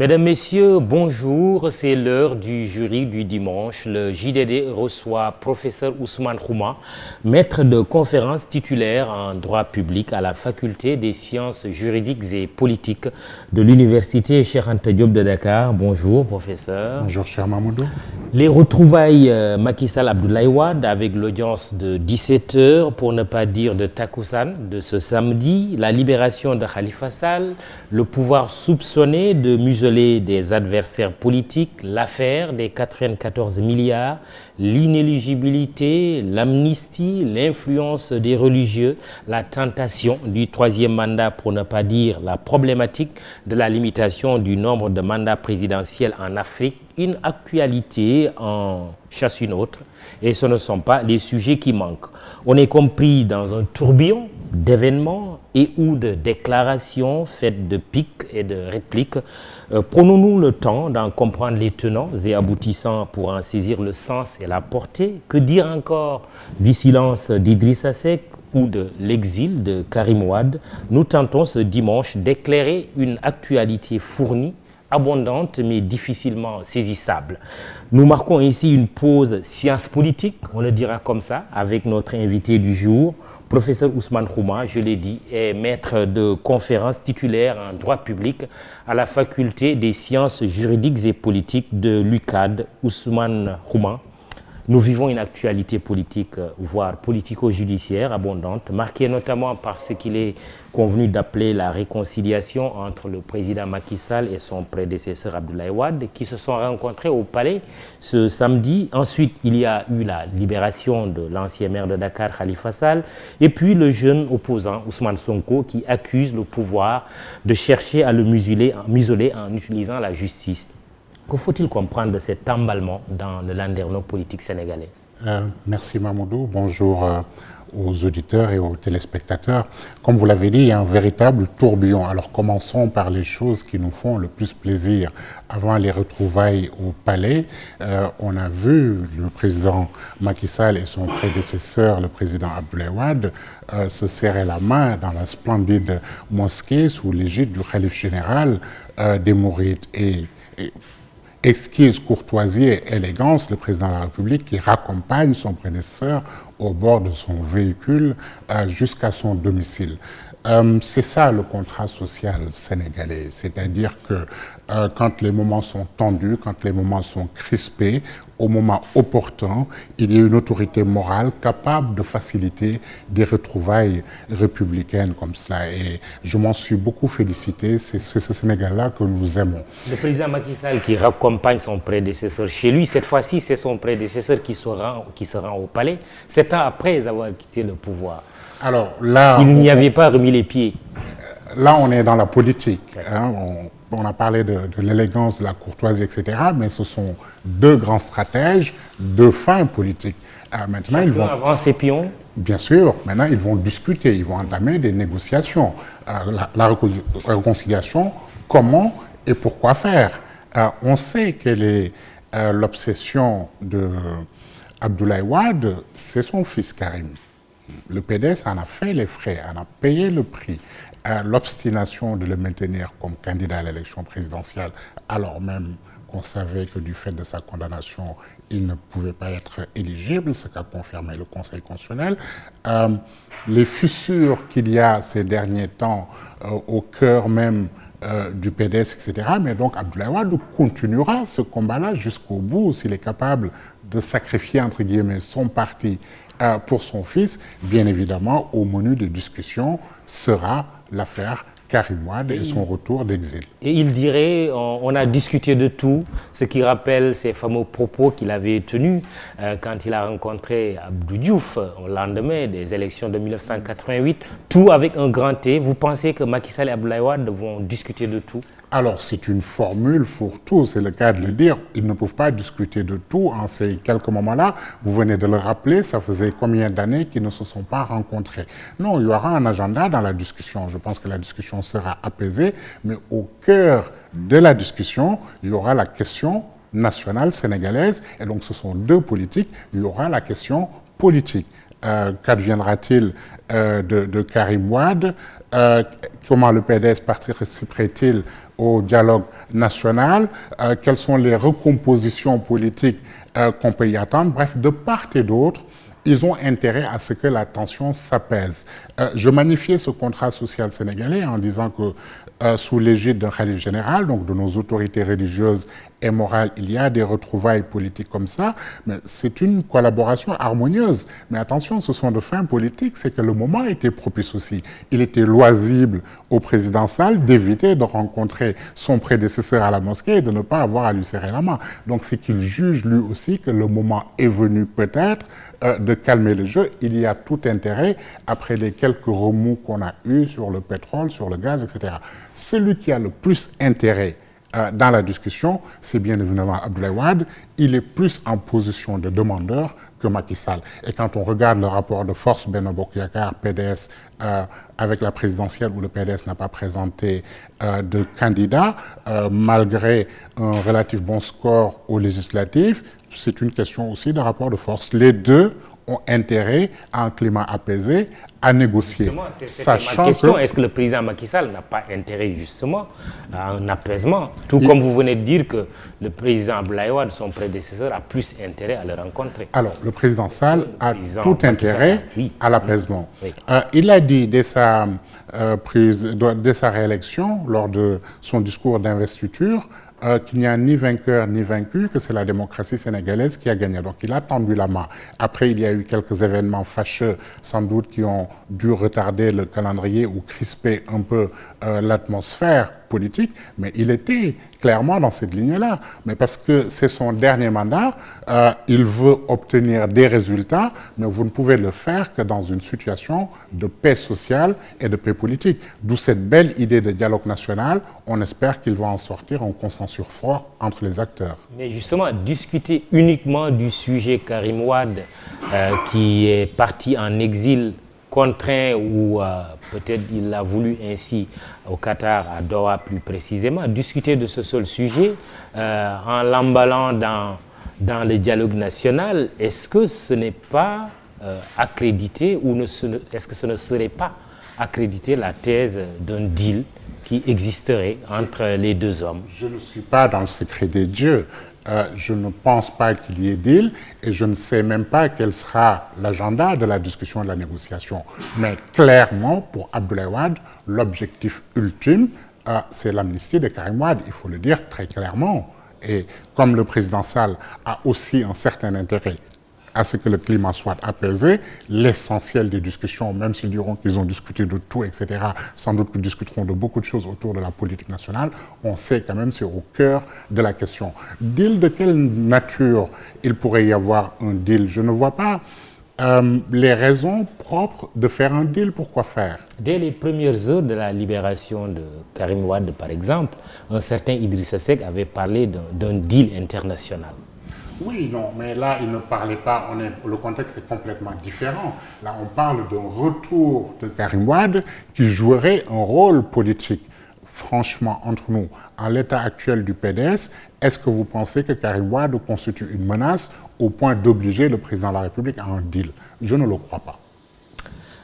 Mesdames, Messieurs, bonjour. C'est l'heure du jury du dimanche. Le JDD reçoit professeur Ousmane Khouma, maître de conférence titulaire en droit public à la faculté des sciences juridiques et politiques de l'université Cheikh Anta Diop de Dakar. Bonjour, professeur. Bonjour, cher Mamoudou. Les retrouvailles Macky Sall Abdoulaye Wade avec l'audience de 17h, pour ne pas dire de Takussan, de ce samedi, la libération de Khalifa Sall, le pouvoir soupçonné de museler des adversaires politiques, l'affaire des 94 milliards, l'inéligibilité, l'amnistie, l'influence des religieux, la tentation du troisième mandat, pour ne pas dire la problématique de la limitation du nombre de mandats présidentiels en Afrique. Une actualité en chasse une autre, et ce ne sont pas les sujets qui manquent. On est compris dans un tourbillon d'événements et ou de déclarations faites de pics et de répliques. Prenons-nous le temps d'en comprendre les tenants et aboutissants pour en saisir le sens et la portée. Que dire encore du silence d'Idrissa Seck ou de l'exil de Karim Wade? Nous tentons ce dimanche d'éclairer une actualité fournie, abondante mais difficilement saisissable. Nous marquons ici une pause science politique, on le dira comme ça, avec notre invité du jour, professeur Ousmane Khouma, je l'ai dit, est maître de conférence titulaire en droit public à la faculté des sciences juridiques et politiques de l'UCAD. Ousmane Khouma, nous vivons une actualité politique, voire politico-judiciaire abondante, marquée notamment par ce qu'il est convenu d'appeler la réconciliation entre le président Macky Sall et son prédécesseur Abdoulaye Wade, qui se sont rencontrés au palais ce samedi. Ensuite, il y a eu la libération de l'ancien maire de Dakar, Khalifa Sall, et puis le jeune opposant Ousmane Sonko, qui accuse le pouvoir de chercher à le museler en utilisant la justice. Que faut-il comprendre de cet emballement dans le landerneau politique sénégalais? Merci Mamoudou, bonjour aux auditeurs et aux téléspectateurs. Comme vous l'avez dit, il y a un véritable tourbillon. Alors commençons par les choses qui nous font le plus plaisir. Avant les retrouvailles au palais, on a vu le président Macky Sall et son prédécesseur, le président Abdoulaye Wade, se serrer la main dans la splendide mosquée sous l'égide du khalife général des Mourides. Et exquise courtoisie et élégance, le président de la République qui raccompagne son prédécesseur au bord de son véhicule jusqu'à son domicile. C'est ça le contrat social sénégalais, c'est-à-dire que quand les moments sont tendus, quand les moments sont crispés, au moment opportun, il y a une autorité morale capable de faciliter des retrouvailles républicaines comme cela. Et je m'en suis beaucoup félicité, c'est ce Sénégal-là que nous aimons. Le président Macky Sall qui raccompagne son prédécesseur chez lui, cette fois-ci c'est son prédécesseur qui se rend au palais, 7 ans après avoir quitté le pouvoir. Alors là, il n'y avait pas remis les pieds. Là, on est dans la politique. Hein, on a parlé de l'élégance, de la courtoisie, etc. Mais ce sont deux grands stratèges, deux fins politiques. Maintenant, ils vont avancer pion. Bien sûr. Maintenant, ils vont discuter, ils vont entamer des négociations. La réconciliation, comment et pourquoi faire? On sait quelle est l'obsession de Abdoulaye Wade, c'est son fils Karim. Le PDS en a fait les frais, en a payé le prix. L'obstination de le maintenir comme candidat à l'élection présidentielle, alors même qu'on savait que du fait de sa condamnation, il ne pouvait pas être éligible, ce qu'a confirmé le Conseil constitutionnel. Les fissures qu'il y a ces derniers temps au cœur même du PDS, etc. Mais donc Abdoulaye Wade continuera ce combat-là jusqu'au bout, s'il est capable de sacrifier, entre guillemets, son parti pour son fils. Bien évidemment, au menu des discussions sera l'affaire Karim Wade et son retour d'exil. Et il dirait, on a discuté de tout, ce qui rappelle ces fameux propos qu'il avait tenus quand il a rencontré Abdou Diouf au lendemain des élections de 1988, tout avec un grand T. Vous pensez que Macky Sall et Abdoulaye Wade vont discuter de tout? Alors, c'est une formule fourre-tout, c'est le cas de le dire. Ils ne peuvent pas discuter de tout en ces quelques moments-là. Vous venez de le rappeler, ça faisait combien d'années qu'ils ne se sont pas rencontrés? Non, il y aura un agenda dans la discussion. Je pense que la discussion sera apaisée, mais au cœur de la discussion, il y aura la question nationale sénégalaise. Et donc, ce sont deux politiques. Il y aura la question politique. Qu'adviendra-t-il de Karim Wade? Comment le PDS participerait-il au dialogue national? Quelles sont les recompositions politiques qu'on peut y attendre? Bref, de part et d'autre, ils ont intérêt à ce que la tension s'apaise. Je magnifiais ce contrat social sénégalais en disant que sous l'égide d'un khalife général, donc de nos autorités religieuses et morales, il y a des retrouvailles politiques comme ça, mais c'est une collaboration harmonieuse. Mais attention, ce sont de fins politiques, c'est que le moment était propice aussi. Il était loisible au président Sall d'éviter de rencontrer son prédécesseur à la mosquée et de ne pas avoir à lui serrer la main. Donc c'est qu'il juge lui aussi que le moment est venu peut-être de calmer le jeu. Il y a tout intérêt, après les quelques remous qu'on a eus sur le pétrole, sur le gaz, etc. Celui qui a le plus intérêt dans la discussion, c'est bien évidemment Abdoulaye Wade. Il est plus en position de demandeur que Macky Sall. Et quand on regarde le rapport de force Benno Bokk Yakaar, PDS, avec la présidentielle où le PDS n'a pas présenté de candidat, malgré un relatif bon score aux législatives, c'est une question aussi de rapport de force. Les deux ont intérêt à un climat apaisé, à négocier. Justement, c'est ma question. Est-ce que le président Macky Sall n'a pas intérêt justement à un apaisement? Tout comme vous venez de dire que le président Abdoulaye Wade, son prédécesseur, a plus intérêt à le rencontrer. Alors, le président Sall a tout intérêt à l'apaisement. Oui. Il a dit dès sa réélection, lors de son discours d'investiture, qu'il n'y a ni vainqueur ni vaincu, que c'est la démocratie sénégalaise qui a gagné. Donc il a tendu la main. Après, il y a eu quelques événements fâcheux, sans doute, qui ont dû retarder le calendrier ou crisper un peu l'atmosphère politique, mais il était clairement dans cette ligne-là. Mais parce que c'est son dernier mandat, il veut obtenir des résultats, mais vous ne pouvez le faire que dans une situation de paix sociale et de paix politique. D'où cette belle idée de dialogue national. On espère qu'il va en sortir un consensus fort entre les acteurs. Mais justement, discuter uniquement du sujet Karim Wade, qui est parti en exil, contraint ou peut-être il l'a voulu ainsi au Qatar, à Doha plus précisément, discuter de ce seul sujet en l'emballant dans le dialogue national, est-ce que ce n'est pas accrédité ou est-ce que ce ne serait pas accréditer la thèse d'un deal qui existerait entre les deux hommes? Je ne suis pas dans le secret des dieux. Je ne pense pas qu'il y ait deal et je ne sais même pas quel sera l'agenda de la discussion et de la négociation. Mais clairement, pour Abdoulaye Wade, l'objectif ultime, c'est l'amnistie de Karim Wade. Il faut le dire très clairement. Et comme le président Sall a aussi un certain intérêt à ce que le climat soit apaisé, l'essentiel des discussions, même s'ils diront qu'ils ont discuté de tout, etc., sans doute qu'ils discuteront de beaucoup de choses autour de la politique nationale, on sait quand même c'est au cœur de la question. Deal de quelle nature il pourrait y avoir un deal? Je ne vois pas les raisons propres de faire un deal. Pourquoi faire? Dès les premières heures de la libération de Karim Wade, par exemple, un certain Idrissa Seck avait parlé d'un deal international. Oui, non, mais là, il ne parlait pas, le contexte est complètement différent. Là, on parle d'un retour de Karim Wade qui jouerait un rôle politique. Franchement, entre nous, en l'état actuel du PDS, est-ce que vous pensez que Karim Wade constitue une menace au point d'obliger le président de la République à un deal? Je ne le crois pas.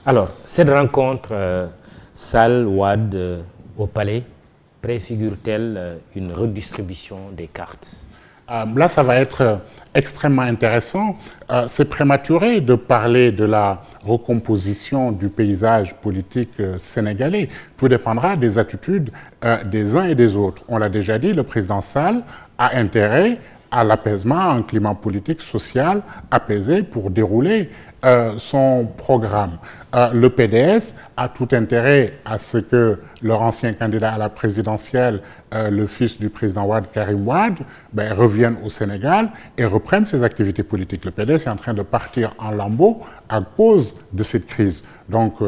Alors, cette rencontre Sall-Wade au palais préfigure-t-elle une redistribution des cartes? Là, ça va être extrêmement intéressant. C'est prématuré de parler de la recomposition du paysage politique sénégalais. Tout dépendra des attitudes des uns et des autres. On l'a déjà dit, le président Sall a intérêt à l'apaisement, à un climat politique, social apaisé pour dérouler son programme. Le PDS a tout intérêt à ce que leur ancien candidat à la présidentielle, le fils du président Wade, Karim Wade, revienne au Sénégal et reprenne ses activités politiques. Le PDS est en train de partir en lambeaux à cause de cette crise. Donc,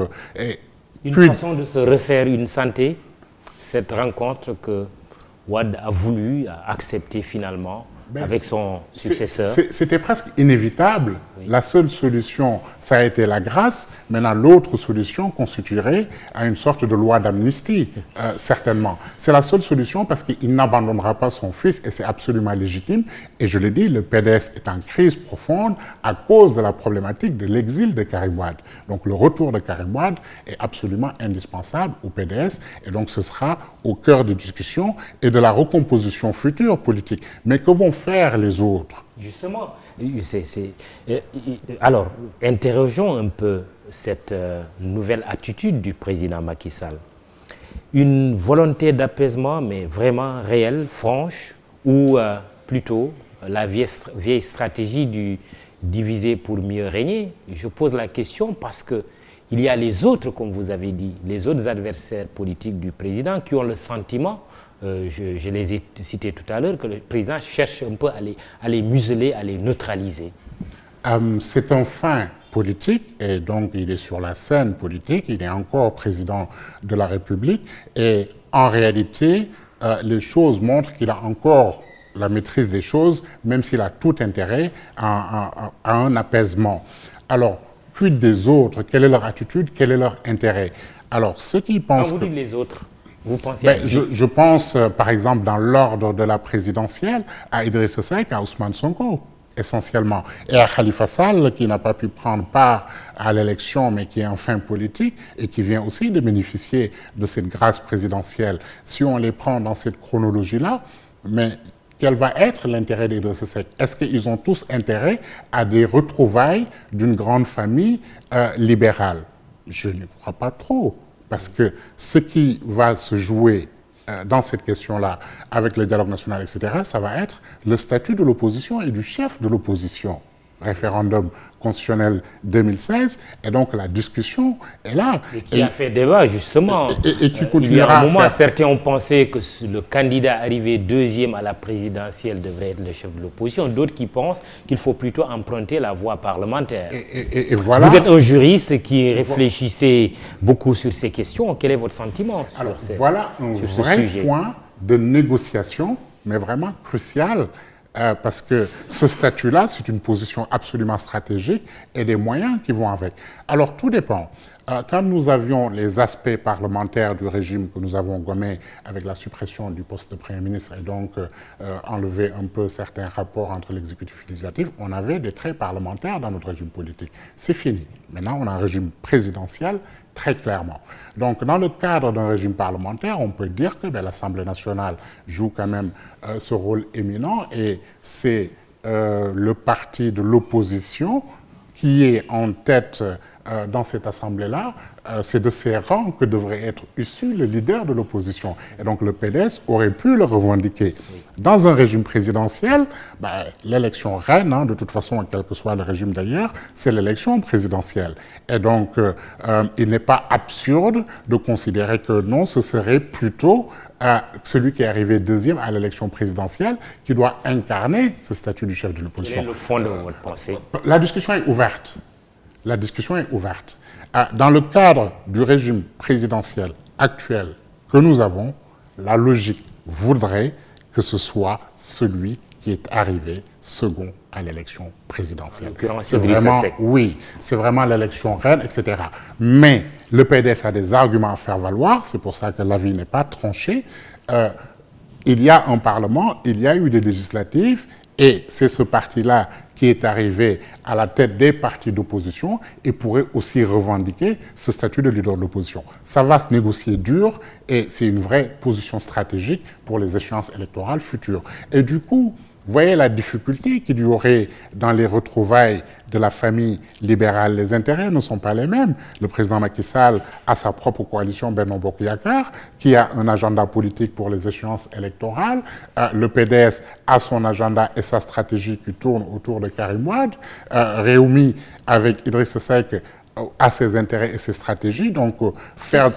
façon de se refaire une santé, cette rencontre que Wade a voulu accepter finalement avec son successeur. C'était presque inévitable. Oui. La seule solution, ça a été la grâce. Maintenant, l'autre solution constituerait à une sorte de loi d'amnistie, certainement. C'est la seule solution parce qu'il n'abandonnera pas son fils et c'est absolument légitime. Et je l'ai dit, le PDS est en crise profonde à cause de la problématique de l'exil de Karim Wade. Donc le retour de Karim Wade est absolument indispensable au PDS et donc ce sera au cœur des discussions et de la recomposition future politique. Mais que vont faire les autres? Justement, alors, interrogeons un peu cette nouvelle attitude du président Macky Sall. Une volonté d'apaisement, mais vraiment réelle, franche, ou plutôt la vieille stratégie du diviser pour mieux régner? Je pose la question parce que il y a les autres, comme vous avez dit, les autres adversaires politiques du président qui ont le sentiment, je les ai cités tout à l'heure, que le président cherche un peu à les museler, à les neutraliser. C'est un fin politique et donc il est sur la scène politique, il est encore président de la République et en réalité, les choses montrent qu'il a encore la maîtrise des choses, même s'il a tout intérêt à un apaisement. Alors, quid des autres? Quelle est leur attitude? Quel est leur intérêt? Alors, ceux qui pensent... Quand vous dites les autres, vous pensez à je pense, par exemple, dans l'ordre de la présidentielle, à Idriss Seck, à Ousmane Sonko, essentiellement, et à Khalifa Sall, qui n'a pas pu prendre part à l'élection, mais qui est en fin politique, et qui vient aussi de bénéficier de cette grâce présidentielle. Si on les prend dans cette chronologie-là, mais... quel va être l'intérêt d'Idriss Seck? Est-ce qu'ils ont tous intérêt à des retrouvailles d'une grande famille libérale? Je ne crois pas trop, parce que ce qui va se jouer dans cette question-là, avec le dialogue national, etc., ça va être le statut de l'opposition et du chef de l'opposition. Référendum constitutionnel 2016, et donc la discussion est là. Et qui a fait débat, justement. Et qui continuera il y a un moment, à faire... certains ont pensé que le candidat arrivé deuxième à la présidentielle devrait être le chef de l'opposition, d'autres qui pensent qu'il faut plutôt emprunter la voie parlementaire. Et voilà. Vous êtes un juriste qui réfléchissait beaucoup sur ces questions. Quel est votre sentiment Alors, sur voilà un vrai point de négociation, mais vraiment crucial, parce que ce statut-là, c'est une position absolument stratégique et des moyens qui vont avec. Alors, tout dépend. Quand nous avions les aspects parlementaires du régime que nous avons gommés avec la suppression du poste de Premier ministre et donc enlever un peu certains rapports entre l'exécutif et le législatif, on avait des traits parlementaires dans notre régime politique. C'est fini. Maintenant, on a un régime présidentiel très clairement. Donc, dans le cadre d'un régime parlementaire, on peut dire que l'Assemblée nationale joue quand même ce rôle éminent et c'est le parti de l'opposition qui est en tête dans cette assemblée-là, c'est de ces rangs que devrait être issu le leader de l'opposition. Et donc le PDS aurait pu le revendiquer. Dans un régime présidentiel, l'élection reine, de toute façon, quel que soit le régime d'ailleurs, c'est l'élection présidentielle. Et donc, il n'est pas absurde de considérer que non, ce serait plutôt celui qui est arrivé deuxième à l'élection présidentielle qui doit incarner ce statut du chef de l'opposition. Quel est le fond de votre pensée? La discussion est ouverte. La discussion est ouverte. Dans le cadre du régime présidentiel actuel que nous avons, la logique voudrait que ce soit celui qui est arrivé second à l'élection présidentielle. C'est vraiment, oui, c'est vraiment l'élection reine, etc. Mais le PDS a des arguments à faire valoir, c'est pour ça que l'avis n'est pas tranché. Il y a un Parlement, il y a eu des législatives, et c'est ce parti-là qui est arrivé à la tête des partis d'opposition et pourrait aussi revendiquer ce statut de leader de l'opposition. Ça va se négocier dur et c'est une vraie position stratégique pour les échéances électorales futures. Et du coup, vous voyez la difficulté qu'il y aurait dans les retrouvailles de la famille libérale. Les intérêts ne sont pas les mêmes. Le président Macky Sall a sa propre coalition Benno Bokk Yakaar, qui a un agenda politique pour les échéances électorales. Le PDS a son agenda et sa stratégie qui tourne autour de Karim Wade. Rewmi, avec Idriss Seck, a ses intérêts et ses stratégies. Donc, faire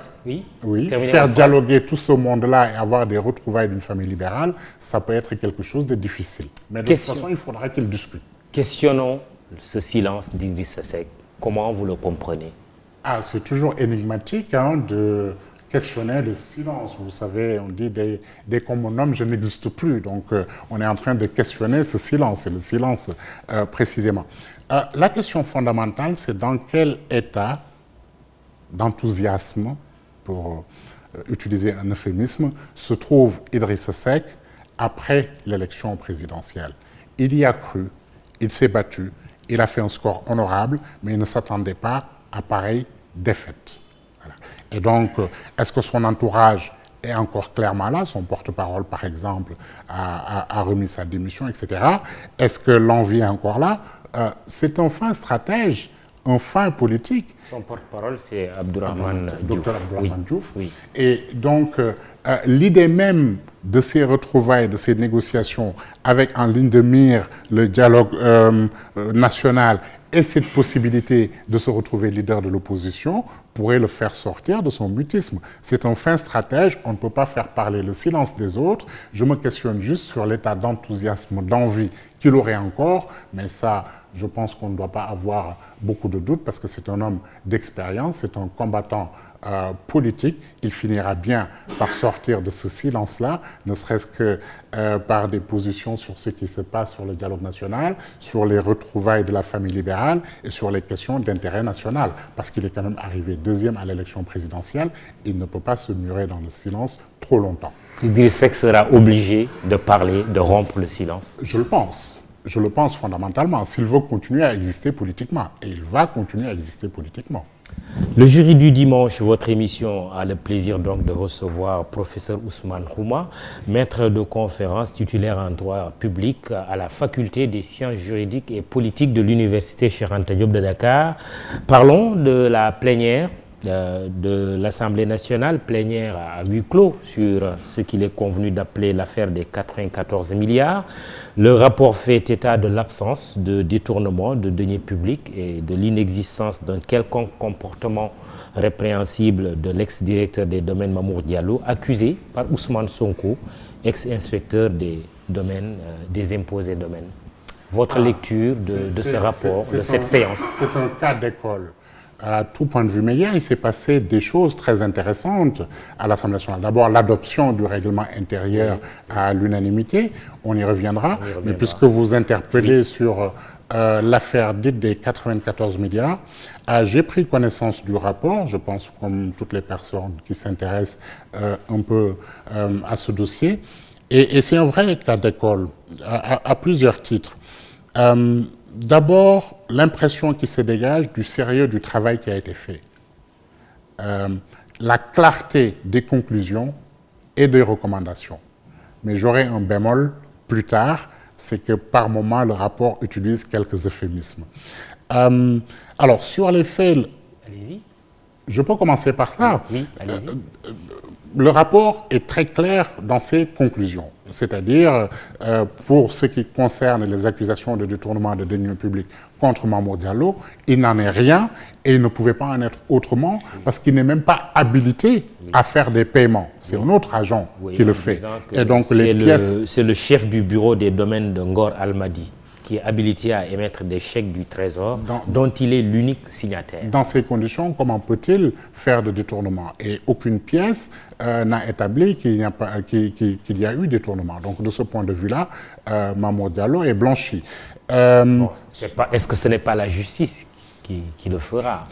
dialoguer tout ce monde-là et avoir des retrouvailles d'une famille libérale, ça peut être quelque chose de difficile. Mais de toute façon, il faudra qu'ils discutent. Questionnons ce silence d'Idriss Seck. Comment vous le comprenez? C'est toujours énigmatique de questionnait le silence. Vous savez, on dit dès qu'on me nomme, je n'existe plus. Donc, on est en train de questionner ce silence, et le silence précisément. La question fondamentale, c'est dans quel état d'enthousiasme, pour utiliser un euphémisme, se trouve Idrissa Seck après l'élection présidentielle. Il y a cru, il s'est battu, il a fait un score honorable, mais il ne s'attendait pas à pareille défaite. Voilà. Et donc, est-ce que son entourage est encore clairement là? Son porte-parole, par exemple, a remis sa démission, etc. Est-ce que l'envie est encore là? C'est un fin stratège, un fin politique. Son porte-parole, c'est Abdourahmane Diouf. Dr Abdourahmane Diouf. Oui. Et donc, l'idée même de ces retrouvailles, de ces négociations, avec en ligne de mire le dialogue national et cette possibilité de se retrouver leader de l'opposition, pourrait le faire sortir de son mutisme. C'est un fin stratège, on ne peut pas faire parler le silence des autres. Je me questionne juste sur l'état d'enthousiasme, d'envie qu'il aurait encore, mais ça, je pense qu'on ne doit pas avoir beaucoup de doutes parce que c'est un homme d'expérience, c'est un combattant politique. Il finira bien par sortir de ce silence-là, ne serait-ce que par des positions sur ce qui se passe sur le dialogue national, sur les retrouvailles de la famille libérale et sur les questions d'intérêt national. Parce qu'il est quand même arrivé deuxième à l'élection présidentielle, il ne peut pas se murer dans le silence trop longtemps. Idrissa Seck sera obligé de parler, de rompre le silence. Je le pense. Je le pense fondamentalement, s'il veut continuer à exister politiquement. Et il va continuer à exister politiquement. Le jury du dimanche, votre émission a le plaisir donc de recevoir professeur Ousmane Khouma, maître de conférence titulaire en droit public à la faculté des sciences juridiques et politiques de l'université Cheikh Anta Diop de Dakar. Parlons de la plénière de l'Assemblée nationale, plénière à huis clos sur ce qu'il est convenu d'appeler l'affaire des 94 milliards. Le rapport fait état de l'absence de détournement de deniers publics et de l'inexistence d'un quelconque comportement répréhensible de l'ex-directeur des domaines Mamour Diallo, accusé par Ousmane Sonko, ex-inspecteur des domaines, des impôts et domaines. Votre lecture de ce rapport, de cette séance? C'est un cas d'école. À tout point de vue, mais hier, il s'est passé des choses très intéressantes à l'Assemblée nationale. D'abord, l'adoption du règlement intérieur à l'unanimité, on y reviendra. Mais puisque vous interpellez sur l'affaire dite des 94 milliards, j'ai pris connaissance du rapport, je pense comme toutes les personnes qui s'intéressent un peu à ce dossier. Et c'est un vrai cas d'école, à plusieurs titres. D'abord, l'impression qui se dégage du sérieux du travail qui a été fait. La clarté des conclusions et des recommandations. Mais j'aurai un bémol plus tard, c'est que par moment, le rapport utilise quelques euphémismes. Alors, sur les faits... Allez-y. Je peux commencer par ça. Oui, allez-y. Le rapport est très clair dans ses conclusions. C'est-à-dire, pour ce qui concerne les accusations de détournement de deniers publics contre Mamour Diallo, il n'en est rien et il ne pouvait pas en être autrement parce qu'il n'est même pas habilité à faire des paiements. C'est un autre agent qui le fait. Et donc, c'est le chef du bureau des domaines de Ngor Almadi qui est habilité à émettre des chèques du Trésor dont il est l'unique signataire. Dans ces conditions, comment peut-il faire de détournement? Et aucune pièce n'a établi qu'il y a eu détournement. Donc de ce point de vue-là, Mamour Diallo est blanchi. Est-ce que ce n'est pas la justice qui le fera?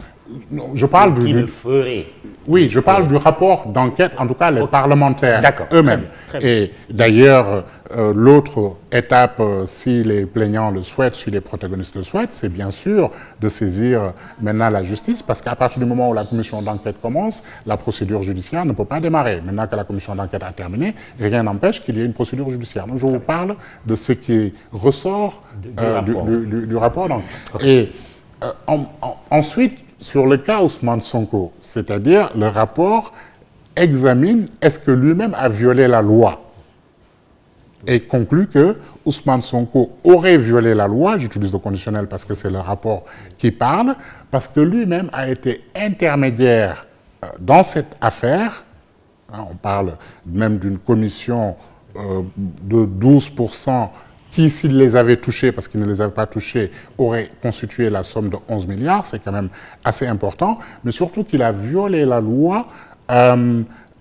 Non, je parle le ferait. Oui, je parle du rapport d'enquête, en tout cas les parlementaires eux-mêmes. Et d'ailleurs, l'autre étape, si les plaignants le souhaitent, si les protagonistes le souhaitent, c'est bien sûr de saisir maintenant la justice, parce qu'à partir du moment où la commission d'enquête commence, la procédure judiciaire ne peut pas démarrer. Maintenant que la commission d'enquête a terminé, rien n'empêche qu'il y ait une procédure judiciaire. Donc je vous parle de ce qui ressort du rapport. Et ensuite, sur le cas Ousmane Sonko, c'est-à-dire le rapport examine est-ce que lui-même a violé la loi et conclut que Ousmane Sonko aurait violé la loi, j'utilise le conditionnel parce que c'est le rapport qui parle, parce que lui-même a été intermédiaire dans cette affaire. On parle même d'une commission de 12%, qui, s'il les avait touchés, parce qu'il ne les avait pas touchés, aurait constitué la somme de 11 milliards, c'est quand même assez important, mais surtout qu'il a violé la loi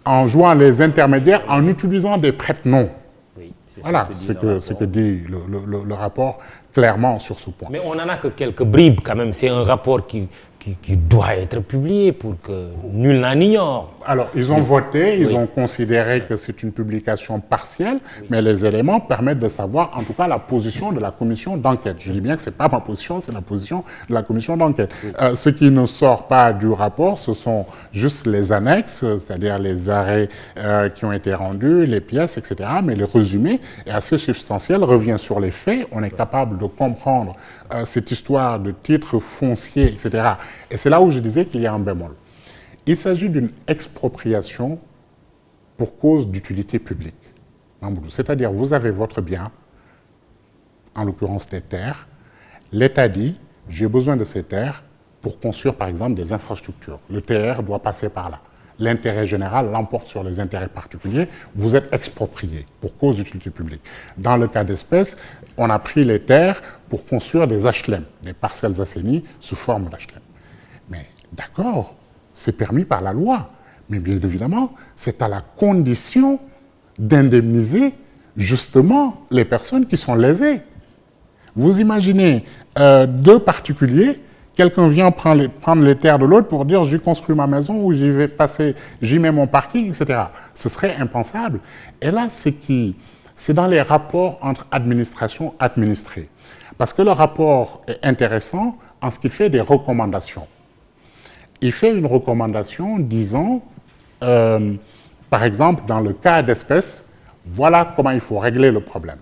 en jouant les intermédiaires, en utilisant des prête-noms. Oui, Voilà, c'est ce que dit le rapport clairement sur ce point. Mais on n'en a que quelques bribes quand même. C'est un rapport qui doit être publié pour que nul n'en ignore. Alors, ils ont voté, ils ont considéré que c'est une publication partielle, mais les éléments permettent de savoir, en tout cas, la position de la commission d'enquête. Je dis bien que ce n'est pas ma position, c'est la position de la commission d'enquête. Ce qui ne sort pas du rapport, ce sont juste les annexes, c'est-à-dire les arrêts qui ont été rendus, les pièces, etc. Mais le résumé est assez substantiel, revient sur les faits. On est capable de comprendre cette histoire de titres fonciers, etc. Et c'est là où je disais qu'il y a un bémol. Il s'agit d'une expropriation pour cause d'utilité publique. C'est-à-dire, vous avez votre bien, en l'occurrence des terres. L'État dit, j'ai besoin de ces terres pour construire, par exemple, des infrastructures. Le TR doit passer par là. L'intérêt général l'emporte sur les intérêts particuliers. Vous êtes exproprié pour cause d'utilité publique. Dans le cas d'espèce, on a pris les terres pour construire des HLM, des parcelles assainies sous forme d'HLM. Mais d'accord, c'est permis par la loi. Mais bien évidemment, c'est à la condition d'indemniser justement les personnes qui sont lésées. Vous imaginez deux particuliers, quelqu'un vient prendre les terres de l'autre pour dire j'ai construit ma maison ou j'y vais passer, j'y mets mon parking, etc. Ce serait impensable. Et là, c'est dans les rapports entre administration et administrés. Parce que le rapport est intéressant en ce qu'il fait des recommandations. Il fait une recommandation disant, par exemple, dans le cas d'espèce, voilà comment il faut régler le problème.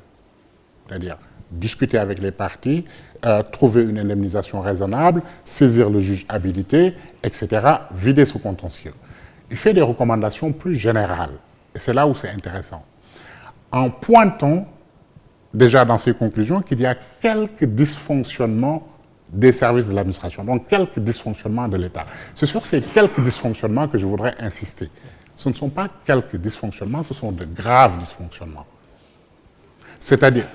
C'est-à-dire discuter avec les parties, trouver une indemnisation raisonnable, saisir le juge habilité, etc., vider ce contentieux. Il fait des recommandations plus générales. Et c'est là où c'est intéressant. En pointant, déjà dans ses conclusions, qu'il y a quelques dysfonctionnements des services de l'administration, donc quelques dysfonctionnements de l'État. C'est sur ces quelques dysfonctionnements que je voudrais insister. Ce ne sont pas quelques dysfonctionnements, ce sont de graves dysfonctionnements. C'est-à-dire...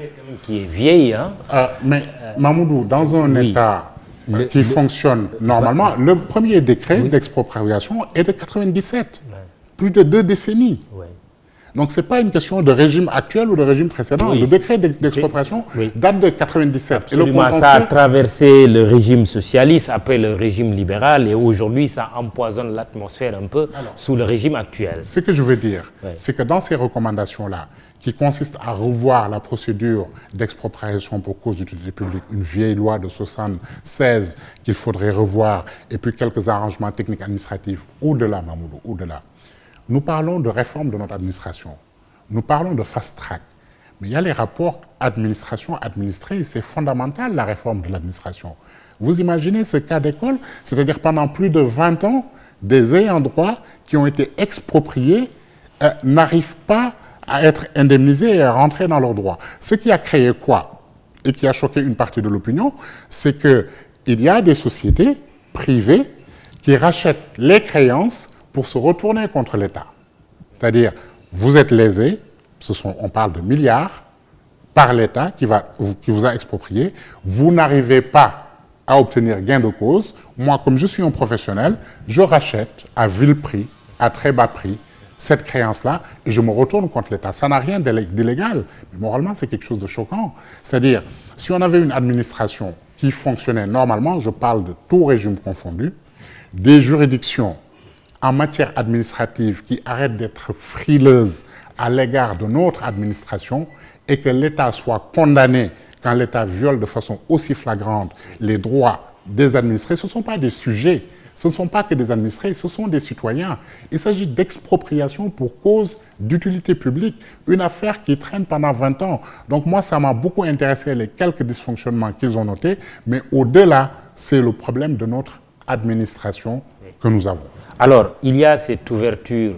Qui est vieille, hein? Mais Mamoudou, dans un État qui fonctionne normalement, le premier décret d'expropriation est de 97, plus de 2 décennies. Donc, ce n'est pas une question de régime actuel ou de régime précédent. Le décret d'expropriation date de 97. Absolument, ça a traversé le régime socialiste, après le régime libéral, et aujourd'hui, ça empoisonne l'atmosphère un peu sous le régime actuel. Ce que je veux dire, c'est que dans ces recommandations-là, qui consistent à revoir la procédure d'expropriation pour cause d'utilité publique, une vieille loi de 1976 qu'il faudrait revoir, et puis quelques arrangements techniques administratifs au-delà, Mamoudou, au-delà. Nous parlons de réforme de notre administration. Nous parlons de fast-track. Mais il y a les rapports administration-administré. C'est fondamental, la réforme de l'administration. Vous imaginez ce cas d'école, c'est-à-dire pendant plus de 20 ans, des ayants droit qui ont été expropriés n'arrivent pas à être indemnisés et à rentrer dans leurs droits. Ce qui a créé quoi? Et qui a choqué une partie de l'opinion, c'est qu'il y a des sociétés privées qui rachètent les créances pour se retourner contre l'État. C'est-à-dire, vous êtes lésé, on parle de milliards, par l'État qui vous a exproprié, vous n'arrivez pas à obtenir gain de cause. Moi, comme je suis un professionnel, je rachète à vil prix, à très bas prix, cette créance-là, et je me retourne contre l'État. Ça n'a rien d'illégal, mais moralement, c'est quelque chose de choquant. C'est-à-dire, si on avait une administration qui fonctionnait normalement, je parle de tout régime confondu, des juridictions en matière administrative qui arrête d'être frileuse à l'égard de notre administration et que l'État soit condamné quand l'État viole de façon aussi flagrante les droits des administrés, ce ne sont pas des sujets, ce ne sont pas que des administrés, ce sont des citoyens. Il s'agit d'expropriation pour cause d'utilité publique, une affaire qui traîne pendant 20 ans. Donc moi, ça m'a beaucoup intéressé les quelques dysfonctionnements qu'ils ont notés, mais au-delà, c'est le problème de notre administration que nous avons. Alors, il y a cette ouverture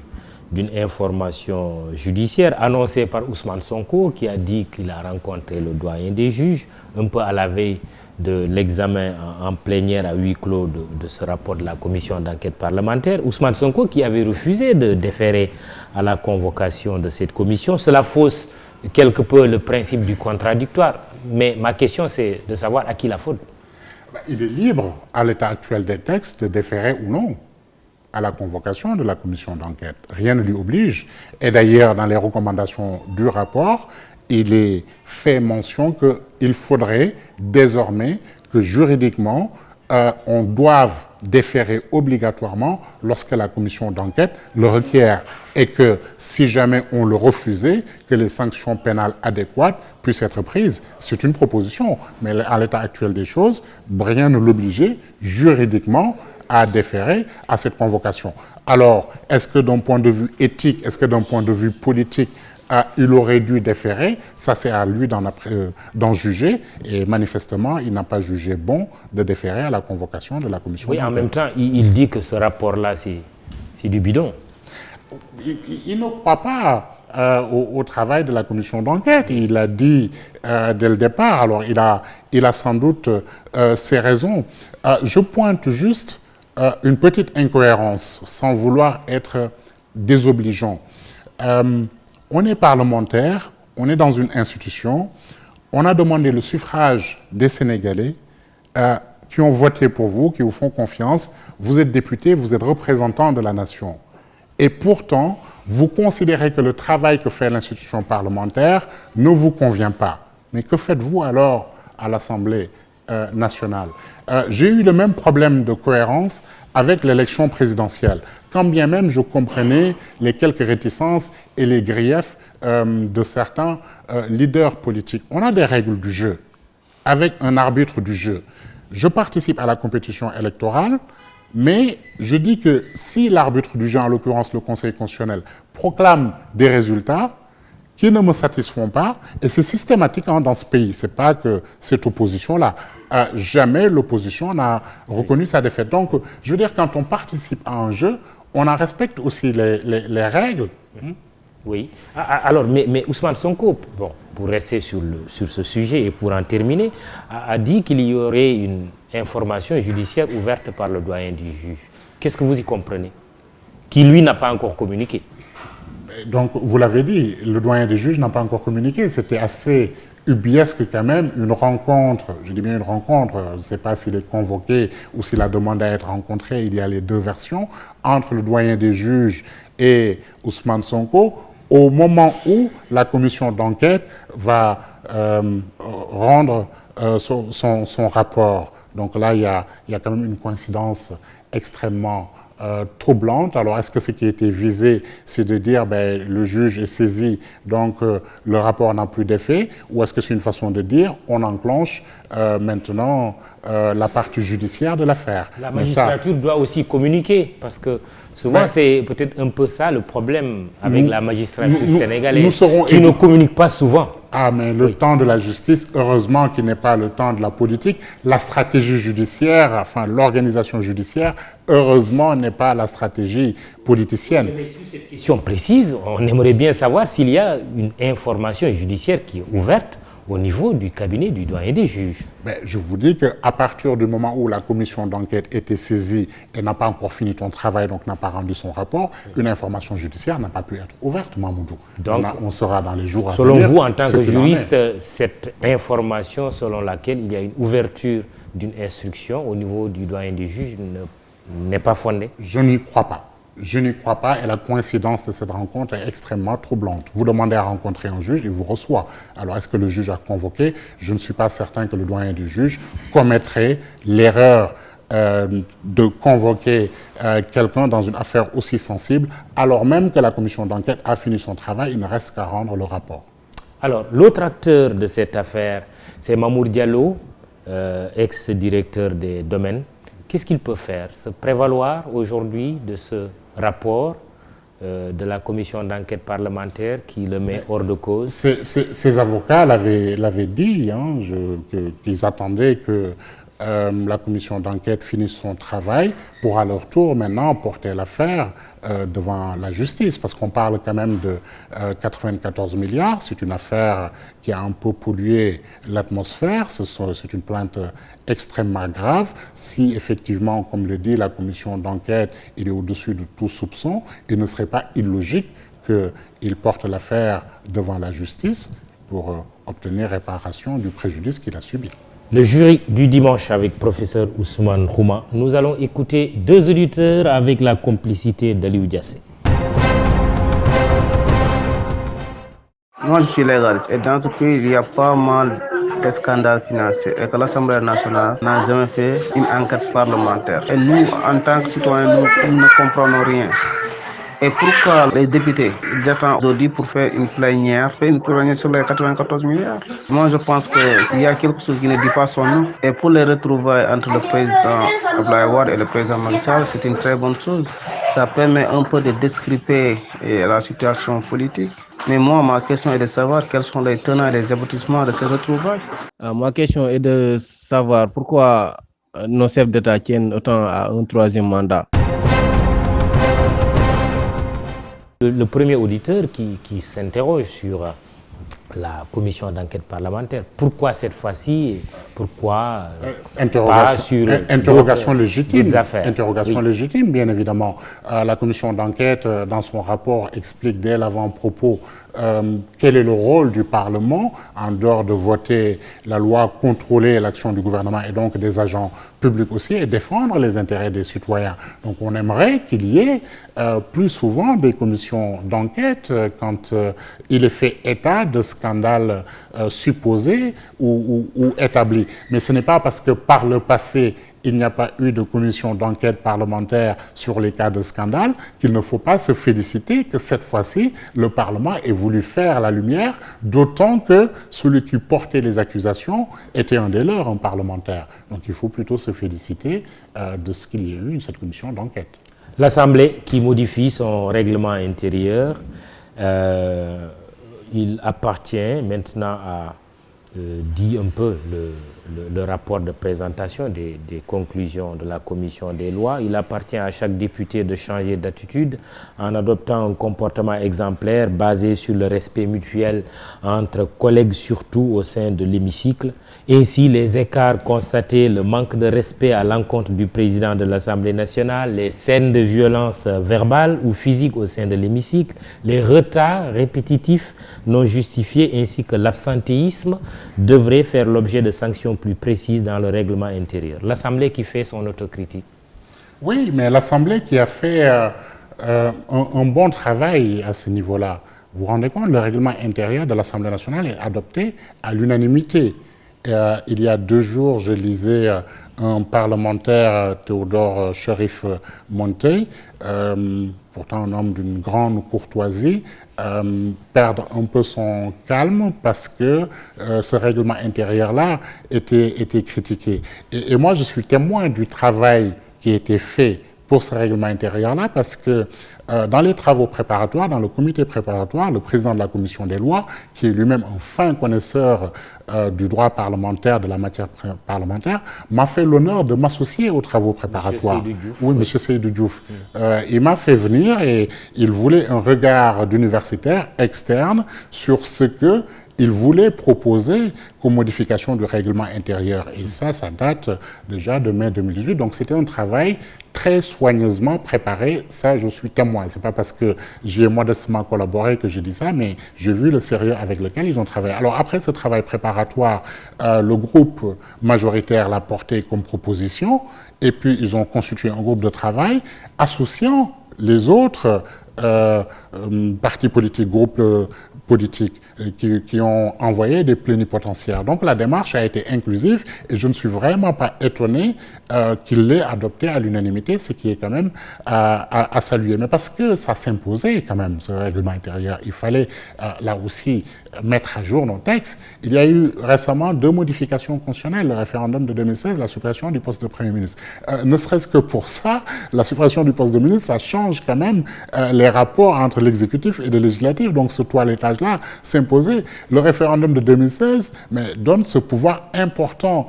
d'une information judiciaire annoncée par Ousmane Sonko qui a dit qu'il a rencontré le doyen des juges un peu à la veille de l'examen en plénière à huis clos de ce rapport de la commission d'enquête parlementaire. Ousmane Sonko qui avait refusé de déférer à la convocation de cette commission. Cela fausse quelque peu le principe du contradictoire. Mais ma question, c'est de savoir à qui la faute. Il est libre, à l'état actuel des textes, de déférer ou non. à la convocation de la commission d'enquête. Rien ne lui oblige. Et d'ailleurs, dans les recommandations du rapport, il est fait mention qu'il faudrait désormais que juridiquement, on doive déférer obligatoirement lorsque la commission d'enquête le requiert et que si jamais on le refusait, que les sanctions pénales adéquates puissent être prises. C'est une proposition, mais à l'état actuel des choses, rien ne l'obligeait juridiquement à déférer à cette convocation. Alors, est-ce que d'un point de vue éthique, est-ce que d'un point de vue politique, il aurait dû déférer? Ça, c'est à lui d'en juger. Et manifestement, il n'a pas jugé bon de déférer à la convocation de la commission. Oui, en même temps, il dit que ce rapport-là, c'est du bidon. Il ne croit pas au travail de la commission d'enquête. Il l'a dit dès le départ. Alors, il a sans doute ses raisons. Je pointe juste une petite incohérence, sans vouloir être désobligeant. On est parlementaire, on est dans une institution, on a demandé le suffrage des Sénégalais qui ont voté pour vous, qui vous font confiance. Vous êtes député, vous êtes représentant de la nation. Et pourtant, vous considérez que le travail que fait l'institution parlementaire ne vous convient pas. Mais que faites-vous alors à l'Assemblée nationale? J'ai eu le même problème de cohérence avec l'élection présidentielle, quand bien même je comprenais les quelques réticences et les griefs de certains leaders politiques. On a des règles du jeu, avec un arbitre du jeu. Je participe à la compétition électorale, mais je dis que si l'arbitre du jeu, en l'occurrence le Conseil constitutionnel, proclame des résultats qui ne me satisfont pas, et c'est systématique dans ce pays, c'est pas que cette opposition-là, jamais l'opposition n'a reconnu sa défaite. Donc, je veux dire, quand on participe à un jeu, on en respecte aussi les règles. Oui. Alors, mais Ousmane Sonko, bon, pour rester sur ce sujet et pour en terminer, a dit qu'il y aurait une information judiciaire ouverte par le doyen du juge. Qu'est-ce que vous y comprenez? Qui, lui, n'a pas encore communiqué. Donc, vous l'avez dit, le doyen des juges n'a pas encore communiqué. C'était assez ubiesque quand même, une rencontre, je dis bien une rencontre, je ne sais pas s'il est convoqué ou s'il a demandé à être rencontré, il y a les deux versions, entre le doyen des juges et Ousmane Sonko, au moment où la commission d'enquête va rendre son rapport. Donc là, il y a quand même une coïncidence extrêmement troublante. Alors, est-ce que ce qui a été visé, c'est de dire le juge est saisi, donc le rapport n'a plus d'effet, ou est-ce que c'est une façon de dire on enclenche maintenant la partie judiciaire de l'affaire? La magistrature doit aussi communiquer, parce que souvent c'est peut-être un peu ça le problème avec la magistrature sénégalaise, qui ne communique pas souvent. Ah, mais le temps de la justice, heureusement qu'il n'est pas le temps de la politique. La stratégie judiciaire, enfin l'organisation judiciaire, heureusement n'est pas la stratégie politicienne. Mais sur cette question précise, on aimerait bien savoir s'il y a une information judiciaire qui est ouverte au niveau du cabinet du doyen des juges. Mais je vous dis qu'à partir du moment où la commission d'enquête était saisie et n'a pas encore fini son travail, donc n'a pas rendu son rapport, une information judiciaire n'a pas pu être ouverte, Mamoudou. Donc, on sera dans les jours à venir. Selon vous, en tant que juriste, cette information selon laquelle il y a une ouverture d'une instruction au niveau du doyen des juges n'est pas fondée? Je n'y crois pas. Je n'y crois pas et la coïncidence de cette rencontre est extrêmement troublante. Vous demandez à rencontrer un juge, il vous reçoit. Alors, est-ce que le juge a convoqué? Je ne suis pas certain que le doyen du juge commettrait l'erreur de convoquer quelqu'un dans une affaire aussi sensible, alors même que la commission d'enquête a fini son travail, il ne reste qu'à rendre le rapport. Alors, l'autre acteur de cette affaire, c'est Mamour Diallo, ex-directeur des domaines. Qu'est-ce qu'il peut faire? Se prévaloir aujourd'hui de ce rapport de la commission d'enquête parlementaire qui le met hors de cause? Ces avocats l'avaient dit, qu'ils attendaient que la commission d'enquête finisse son travail pour à leur tour maintenant porter l'affaire devant la justice, parce qu'on parle quand même de 94 milliards, c'est une affaire qui a un peu pollué l'atmosphère, c'est une plainte extrêmement grave. Si effectivement, comme le dit la commission d'enquête, il est au-dessus de tout soupçon, il ne serait pas illogique qu'il porte l'affaire devant la justice pour obtenir réparation du préjudice qu'il a subi. Le jury du dimanche avec professeur Ousmane Khouma. Nous allons écouter deux auditeurs avec la complicité d'Aliou Diassé. Moi, je suis légaliste et dans ce pays, il y a pas mal de scandales financiers et que l'Assemblée nationale n'a jamais fait une enquête parlementaire. Et nous, en tant que citoyens, nous ne comprenons rien. Et pourquoi les députés, ils attendent aujourd'hui pour faire une plénière sur les 94 milliards? Moi, je pense qu'il y a quelque chose qui ne dit pas son nom. Et pour les retrouvailles entre le président Abdoulaye Wade et le président Macky Sall, c'est une très bonne chose. Ça permet un peu de descriper la situation politique. Mais moi, ma question est de savoir quels sont les tenants et les aboutissements de ces retrouvailles. Ma question est de savoir pourquoi nos chefs d'État tiennent autant à un troisième mandat. Le premier auditeur qui s'interroge sur la commission d'enquête parlementaire. Pourquoi cette fois-ci? Pourquoi pas sur interrogation légitime. Affaires? Interrogation légitime, bien évidemment. La commission d'enquête, dans son rapport, explique dès l'avant-propos quel est le rôle du Parlement en dehors de voter la loi, contrôler l'action du gouvernement et donc des agents publics aussi et défendre les intérêts des citoyens. Donc on aimerait qu'il y ait plus souvent des commissions d'enquête quand il est fait état de scandales supposés ou établis. Mais ce n'est pas parce que par le passé il n'y a pas eu de commission d'enquête parlementaire sur les cas de scandale qu'il ne faut pas se féliciter que cette fois-ci, le Parlement ait voulu faire la lumière, d'autant que celui qui portait les accusations était un des leurs, un parlementaire. Donc il faut plutôt se féliciter de ce qu'il y ait eu cette commission d'enquête. L'Assemblée qui modifie son règlement intérieur, il appartient maintenant à dit un peu le rapport de présentation des conclusions de la commission des lois. Il appartient à chaque député de changer d'attitude en adoptant un comportement exemplaire basé sur le respect mutuel entre collègues, surtout au sein de l'hémicycle. Ainsi, les écarts constatés, le manque de respect à l'encontre du président de l'Assemblée nationale, les scènes de violence verbale ou physique au sein de l'hémicycle, les retards répétitifs non justifiés ainsi que l'absentéisme devrait faire l'objet de sanctions plus précises dans le règlement intérieur. L'Assemblée qui fait son autocritique. Oui, mais l'Assemblée qui a fait un bon travail à ce niveau-là. Vous vous rendez compte, le règlement intérieur de l'Assemblée nationale est adopté à l'unanimité. Il y a 2 jours, je lisais un parlementaire, Théodore Cherif Montey, pourtant un homme d'une grande courtoisie, perdre un peu son calme parce que ce règlement intérieur-là était critiqué. Et moi, je suis témoin du travail qui a été fait pour ce règlement intérieur-là parce que dans les travaux préparatoires, dans le comité préparatoire, le président de la commission des lois, qui est lui-même un fin connaisseur du droit parlementaire, de la matière parlementaire, m'a fait l'honneur de m'associer aux travaux préparatoires. Oui, M. Seydou Diouf. Il m'a fait venir et il voulait un regard d'universitaire externe sur ce que il voulait proposer comme modification du règlement intérieur. Et ça date déjà de mai 2018. Donc c'était un travail très soigneusement préparé. Ça, je suis témoin. Ce n'est pas parce que j'y ai modestement collaboré que je dis ça, mais j'ai vu le sérieux avec lequel ils ont travaillé. Alors après ce travail préparatoire, le groupe majoritaire l'a porté comme proposition et puis ils ont constitué un groupe de travail associant les autres partis politiques, groupes politiques qui ont envoyé des plénipotentiaires. Donc la démarche a été inclusive et je ne suis vraiment pas étonné qu'il l'ait adopté à l'unanimité, ce qui est quand même à saluer. Mais parce que ça s'imposait quand même, ce règlement intérieur, il fallait là aussi mettre à jour nos textes. Il y a eu récemment 2 modifications constitutionnelles, le référendum de 2016, la suppression du poste de Premier ministre. Ne serait-ce que pour ça, la suppression du poste de ministre, ça change quand même les rapports entre l'exécutif et le législatif. Donc ce toilettage-là s'imposait. Le référendum de 2016 donne ce pouvoir important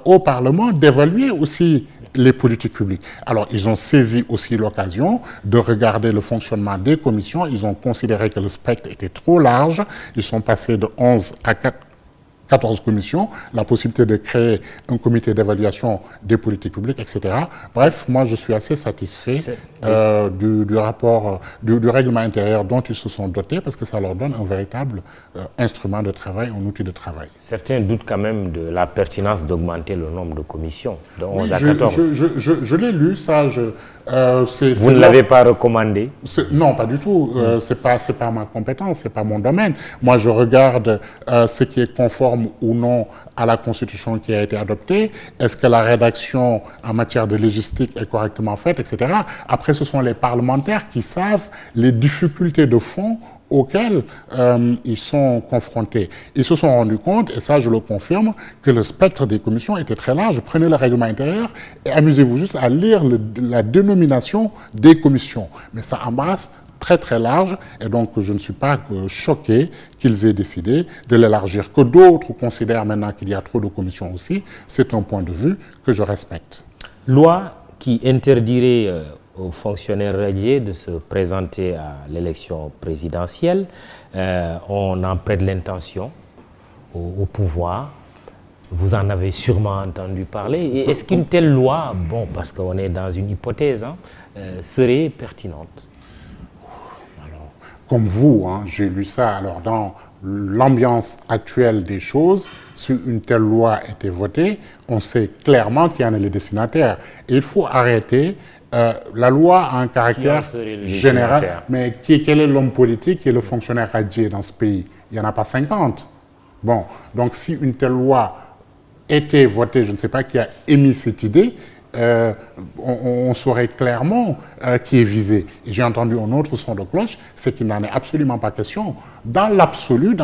au Parlement d'évaluer aussi les politiques publiques. Alors, ils ont saisi aussi l'occasion de regarder le fonctionnement des commissions. Ils ont considéré que le spectre était trop large. Ils sont passés de 11 à 4. 14 commissions, la possibilité de créer un comité d'évaluation des politiques publiques, etc. Bref, moi, je suis assez satisfait du rapport, du règlement intérieur dont ils se sont dotés, parce que ça leur donne un véritable instrument de travail, un outil de travail. Certains doutent quand même de la pertinence d'augmenter le nombre de commissions, de 11 à Oui, 14. je l'ai lu, ça. Vous ne l'avez pas recommandé? Non, pas du tout. C'est pas ma compétence, c'est pas mon domaine. Moi, je regarde ce qui est conforme ou non à la Constitution qui a été adoptée. Est-ce que la rédaction en matière de légistique est correctement faite, etc. Après, ce sont les parlementaires qui savent les difficultés de fond auxquels ils sont confrontés. Ils se sont rendus compte, et ça je le confirme, que le spectre des commissions était très large. Prenez le règlement intérieur et amusez-vous juste à lire la dénomination des commissions. Mais ça embrasse très très large, et donc je ne suis pas choqué qu'ils aient décidé de l'élargir. Que d'autres considèrent maintenant qu'il y a trop de commissions aussi, c'est un point de vue que je respecte. Loi qui interdirait aux fonctionnaires radiés de se présenter à l'élection présidentielle. On en prête l'intention au pouvoir. Vous en avez sûrement entendu parler. Et est-ce qu'une telle loi, bon, parce qu'on est dans une hypothèse, serait pertinente? Alors, comme vous, j'ai lu ça. Alors, dans l'ambiance actuelle des choses, si une telle loi était votée, on sait clairement qui en est le destinataire. Et il faut arrêter. La loi a un caractère général, mais quel est l'homme politique et le fonctionnaire radié dans ce pays? Il n'y en a pas 50. Bon, donc si une telle loi était votée, je ne sais pas qui a émis cette idée, on saurait clairement qui est visé. Et j'ai entendu un autre son de cloche, c'est qu'il n'en est absolument pas question. Dans l'absolu,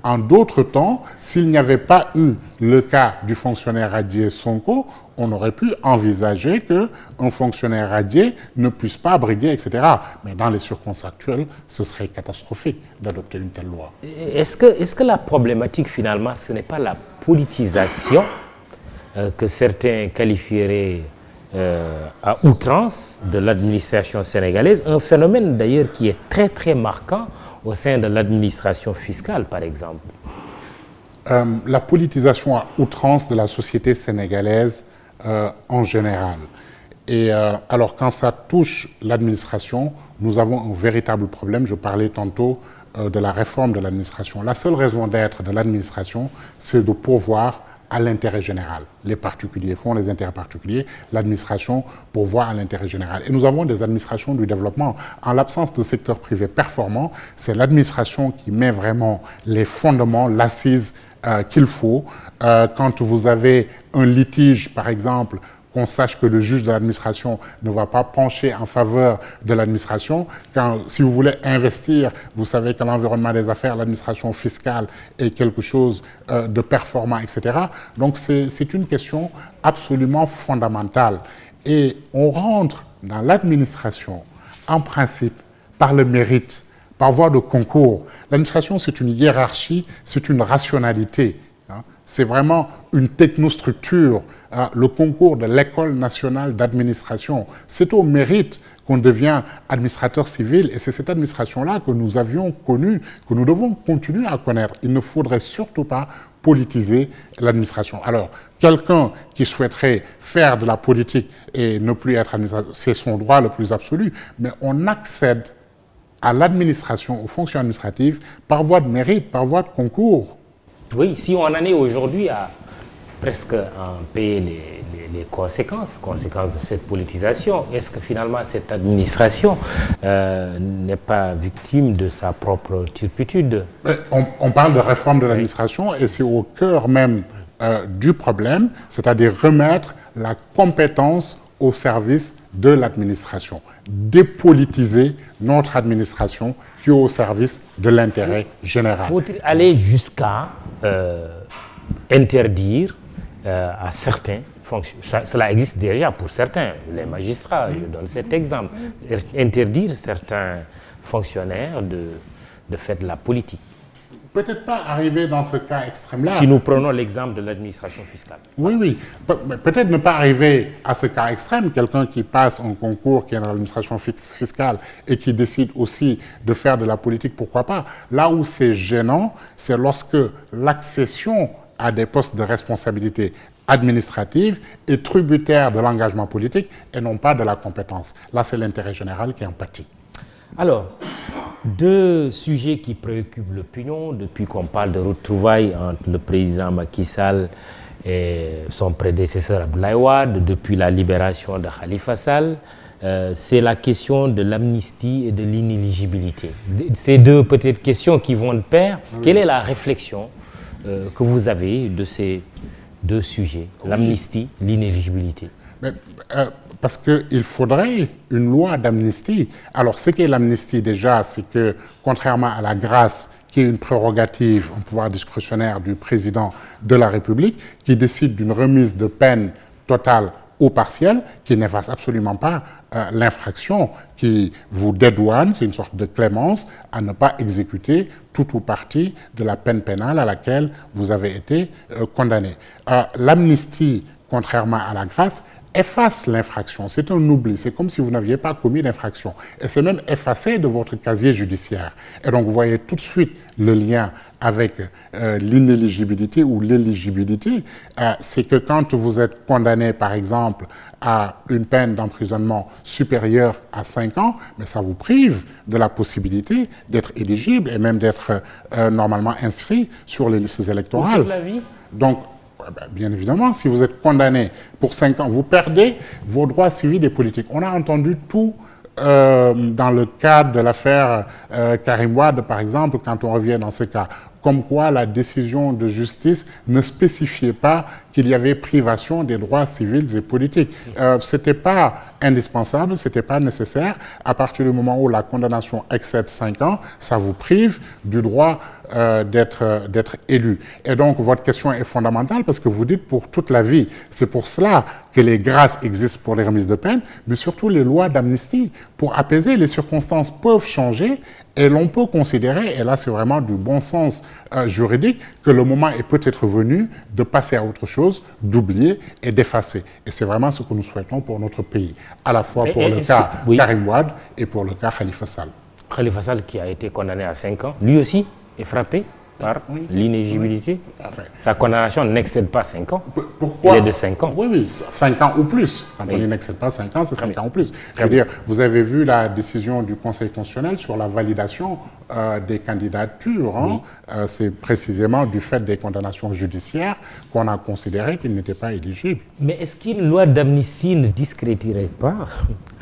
en d'autres temps, s'il n'y avait pas eu le cas du fonctionnaire radié Sonko, on aurait pu envisager qu'un fonctionnaire radié ne puisse pas briguer, etc. Mais dans les circonstances actuelles, ce serait catastrophique d'adopter une telle loi. Est-ce que la problématique, finalement, ce n'est pas la politisation que certains qualifieraient à outrance de l'administration sénégalaise, un phénomène d'ailleurs qui est très très marquant au sein de l'administration fiscale, par exemple? La politisation à outrance de la société sénégalaise en général. Et alors quand ça touche l'administration, nous avons un véritable problème. Je parlais tantôt de la réforme de l'administration. La seule raison d'être de l'administration, c'est de pourvoir à l'intérêt général. Les particuliers font les intérêts particuliers, l'administration pourvoit à l'intérêt général. Et nous avons des administrations du développement. En l'absence de secteur privé performant, c'est l'administration qui met vraiment les fondements, l'assise qu'il faut. Quand vous avez un litige, par exemple, qu'on sache que le juge de l'administration ne va pas pencher en faveur de l'administration. Si vous voulez investir, vous savez que l'environnement des affaires, l'administration fiscale est quelque chose de performant, etc. Donc c'est une question absolument fondamentale. Et on rentre dans l'administration, en principe, par le mérite, par voie de concours. L'administration, c'est une hiérarchie, c'est une rationalité. C'est vraiment une technostructure. Le concours de l'École nationale d'administration, c'est au mérite qu'on devient administrateur civil, et c'est cette administration-là que nous avions connue, que nous devons continuer à connaître. Il ne faudrait surtout pas politiser l'administration. Alors, quelqu'un qui souhaiterait faire de la politique et ne plus être administrateur, c'est son droit le plus absolu, mais on accède à l'administration, aux fonctions administratives, par voie de mérite, par voie de concours. Oui, si on en est aujourd'hui à presque en payer les conséquences de cette politisation, est-ce que finalement cette administration n'est pas victime de sa propre turpitude? On parle de réforme de l'administration et c'est au cœur même du problème, c'est-à-dire remettre la compétence au service de l'administration, dépolitiser notre administration qui est au service de l'intérêt général. Faut-il aller jusqu'à interdire à certains fonctionnaires, cela existe déjà pour certains, les magistrats, je donne cet exemple, interdire certains fonctionnaires de faire de la politique? peut-être pas arriver dans ce cas extrême-là. Si nous prenons l'exemple de l'administration fiscale. Oui, oui. Peut-être ne pas arriver à ce cas extrême, quelqu'un qui passe un concours, qui est dans l'administration fiscale et qui décide aussi de faire de la politique, pourquoi pas. Là où c'est gênant, c'est lorsque l'accession à des postes de responsabilité administrative est tributaire de l'engagement politique et non pas de la compétence. Là, c'est l'intérêt général qui en pâtit. Alors, deux sujets qui préoccupent l'opinion depuis qu'on parle de retrouvailles entre le président Macky Sall et son prédécesseur Abdoulaye Wade, depuis la libération de Khalifa Sall, c'est la question de l'amnistie et de l'inéligibilité. Ces deux peut-être questions qui vont de pair. Oui. Quelle est la réflexion que vous avez de ces deux sujets, l'amnistie, l'inéligibilité? Parce qu'il faudrait une loi d'amnistie. Alors, ce qu'est l'amnistie déjà, c'est que, contrairement à la grâce, qui est une prérogative, un pouvoir discrétionnaire du président de la République, qui décide d'une remise de peine totale ou partielle, qui n'efface absolument pas l'infraction, qui vous dédouane, c'est une sorte de clémence, à ne pas exécuter tout ou partie de la peine pénale à laquelle vous avez été condamné. L'amnistie, contrairement à la grâce, efface l'infraction. C'est un oubli. C'est comme si vous n'aviez pas commis d'infraction. Et c'est même effacé de votre casier judiciaire. Et donc, vous voyez tout de suite le lien avec l'inéligibilité ou l'éligibilité. C'est que quand vous êtes condamné, par exemple, à une peine d'emprisonnement supérieure à 5 ans, mais ça vous prive de la possibilité d'être éligible et même d'être normalement inscrit sur les listes électorales. Pour toute la vie? Donc, bien évidemment, si vous êtes condamné pour 5 ans, vous perdez vos droits civils et politiques. On a entendu tout dans le cadre de l'affaire Karim Wade, par exemple, quand on revient dans ce cas, comme quoi la décision de justice ne spécifiait pas qu'il y avait privation des droits civils et politiques. Ce n'était pas indispensable, ce n'était pas nécessaire. À partir du moment où la condamnation excède 5 ans, ça vous prive du droit d'être élu. Et donc, votre question est fondamentale parce que vous dites pour toute la vie. C'est pour cela que les grâces existent pour les remises de peine, mais surtout les lois d'amnistie. Pour apaiser, les circonstances peuvent changer et l'on peut considérer, et là c'est vraiment du bon sens juridique, que le moment est peut-être venu de passer à autre chose, d'oublier et d'effacer. Et c'est vraiment ce que nous souhaitons pour notre pays, à la fois pour le cas Karim Wade et pour le cas Khalifa Sall. Khalifa Sall qui a été condamné à 5 ans, lui aussi est frappé par l'inéligibilité. Sa condamnation n'excède pas 5 ans. Pourquoi? Il est de 5 ans. Oui, oui, 5 ans ou plus. Quand on n'excède pas 5 ans, c'est 5 ans ou plus. Je veux dire, vous avez vu la décision du Conseil constitutionnel sur la validation des candidatures. Hein. C'est précisément du fait des condamnations judiciaires qu'on a considéré qu'ils n'étaient pas éligibles. Mais est-ce qu'une loi d'amnistie ne discréditerait pas,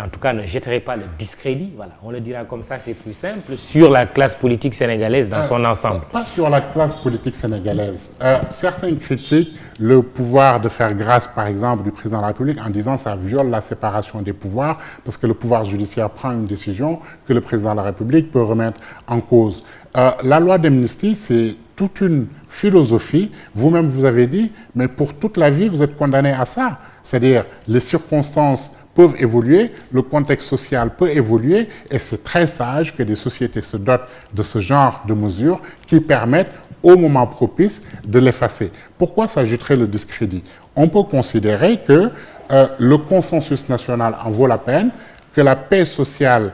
en tout cas ne jetterait pas le discrédit, voilà, on le dira comme ça, c'est plus simple, sur la classe politique sénégalaise dans son ensemble? Pas sur la classe politique sénégalaise. Certains critiquent le pouvoir de faire grâce, par exemple, du président de la République en disant que ça viole la séparation des pouvoirs parce que le pouvoir judiciaire prend une décision que le président de la République peut remettre en cause. La loi d'amnistie, c'est toute une philosophie. Vous-même, vous avez dit, mais pour toute la vie, vous êtes condamné à ça. C'est-à-dire, les circonstances peuvent évoluer, le contexte social peut évoluer et c'est très sage que des sociétés se dotent de ce genre de mesures qui permettent au moment propice de l'effacer. Pourquoi s'ajouterait le discrédit? On peut considérer que le consensus national en vaut la peine, que la paix sociale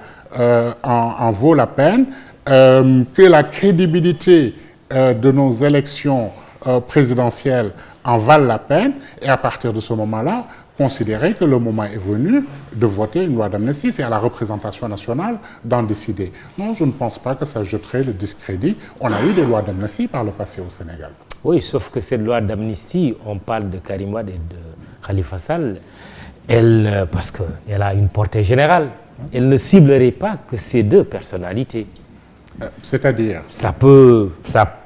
en vaut la peine, que la crédibilité de nos élections présidentielles en valent la peine et à partir de ce moment-là, considérer que le moment est venu de voter une loi d'amnistie. C'est à la représentation nationale d'en décider. Non, je ne pense pas que ça jetterait le discrédit. On a eu des lois d'amnistie par le passé au Sénégal. Oui, sauf que cette loi d'amnistie, on parle de Karim Wade et de Khalifa Sall, elle, parce qu'elle a une portée générale, elle ne ciblerait pas que ces deux personnalités. C'est-à-dire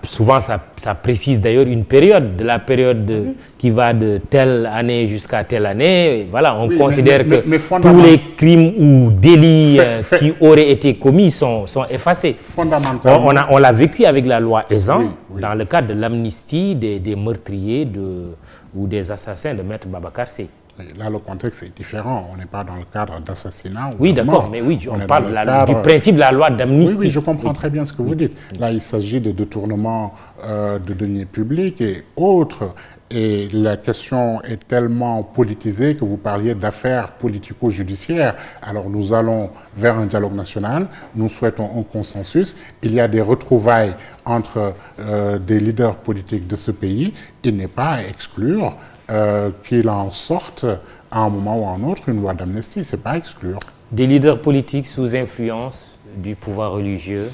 souvent, ça précise d'ailleurs une période, de la période qui va de telle année jusqu'à telle année. Voilà, on considère que tous les crimes ou délits qui auraient été commis sont effacés. Fondamentalement. On l'a vécu avec la loi Ezzan, dans le cadre de l'amnistie des meurtriers ou des assassins de Maître Babacar Sèye. Là, le contexte est différent. On n'est pas dans le cadre d'assassinat. Oui, d'accord, mais oui, on parle du principe de la loi d'amnistie. Oui, je comprends très bien ce que vous dites. Là, il s'agit de détournement de deniers publics et autres. Et la question est tellement politisée que vous parliez d'affaires politico-judiciaires. Alors nous allons vers un dialogue national, nous souhaitons un consensus. Il y a des retrouvailles entre des leaders politiques de ce pays. Il n'est pas à exclure qu'il en sorte à un moment ou à un autre une loi d'amnistie. Ce n'est pas à exclure. Des leaders politiques sous influence du pouvoir religieux?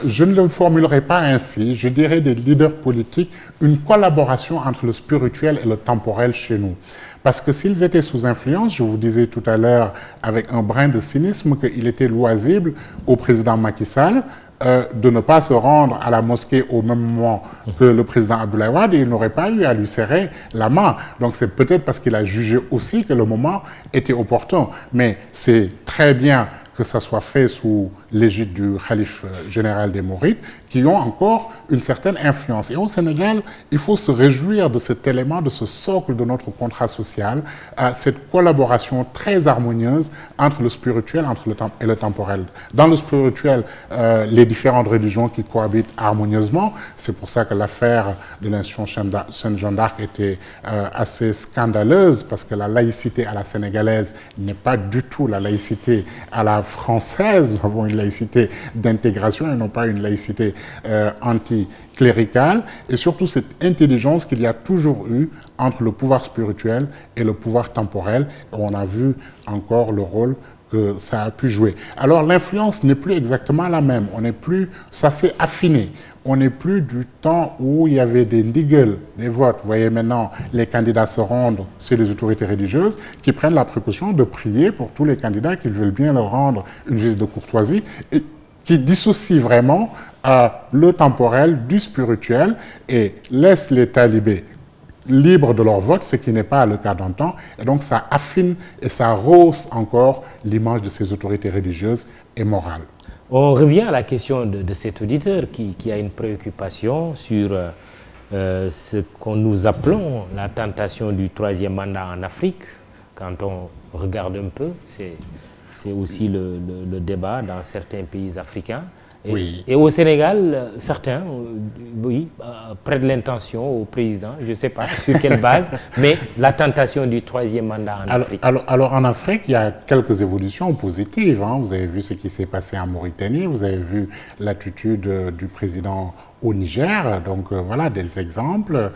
Je ne le formulerai pas ainsi. Je dirais des leaders politiques, une collaboration entre le spirituel et le temporel chez nous. Parce que s'ils étaient sous influence, je vous disais tout à l'heure avec un brin de cynisme qu'il était loisible au président Macky Sall de ne pas se rendre à la mosquée au même moment que le président Abdoulaye Wade, et il n'aurait pas eu à lui serrer la main. Donc c'est peut-être parce qu'il a jugé aussi que le moment était opportun. Mais c'est très bien que ça soit fait sous l'égide du khalife général des Mourides, qui ont encore une certaine influence. Et au Sénégal, il faut se réjouir de cet élément, de ce socle de notre contrat social, cette collaboration très harmonieuse entre le spirituel et le temporel. Dans le spirituel, les différentes religions qui cohabitent harmonieusement. C'est pour ça que l'affaire de l'institution Sainte-Jeanne d'Arc était assez scandaleuse, parce que la laïcité à la sénégalaise n'est pas du tout la laïcité à la française. Nous avons une laïcité d'intégration et non pas une laïcité anticléricale, et surtout cette intelligence qu'il y a toujours eu entre le pouvoir spirituel et le pouvoir temporel. Et on a vu encore le rôle que ça a pu jouer. Alors l'influence n'est plus exactement la même, ça s'est affiné. On n'est plus du temps où il y avait des ndigles, des votes. Vous voyez maintenant, les candidats se rendent chez les autorités religieuses qui prennent la précaution de prier pour tous les candidats qui veulent bien leur rendre une visite de courtoisie, et qui dissocie vraiment le temporel du spirituel et laisse les talibés libres de leur vote, ce qui n'est pas le cas d'antan. Et donc ça affine et ça rehausse encore l'image de ces autorités religieuses et morales. On revient à la question de cet auditeur qui a une préoccupation sur ce que nous appelons la tentation du troisième mandat en Afrique. Quand on regarde un peu, c'est aussi le débat dans certains pays africains. Et au Sénégal, certains, prêtent l'intention au président, je ne sais pas sur quelle base, mais la tentation du troisième mandat en Afrique. Alors en Afrique, il y a quelques évolutions positives. Vous avez vu ce qui s'est passé en Mauritanie, vous avez vu l'attitude du président au Niger. Donc voilà des exemples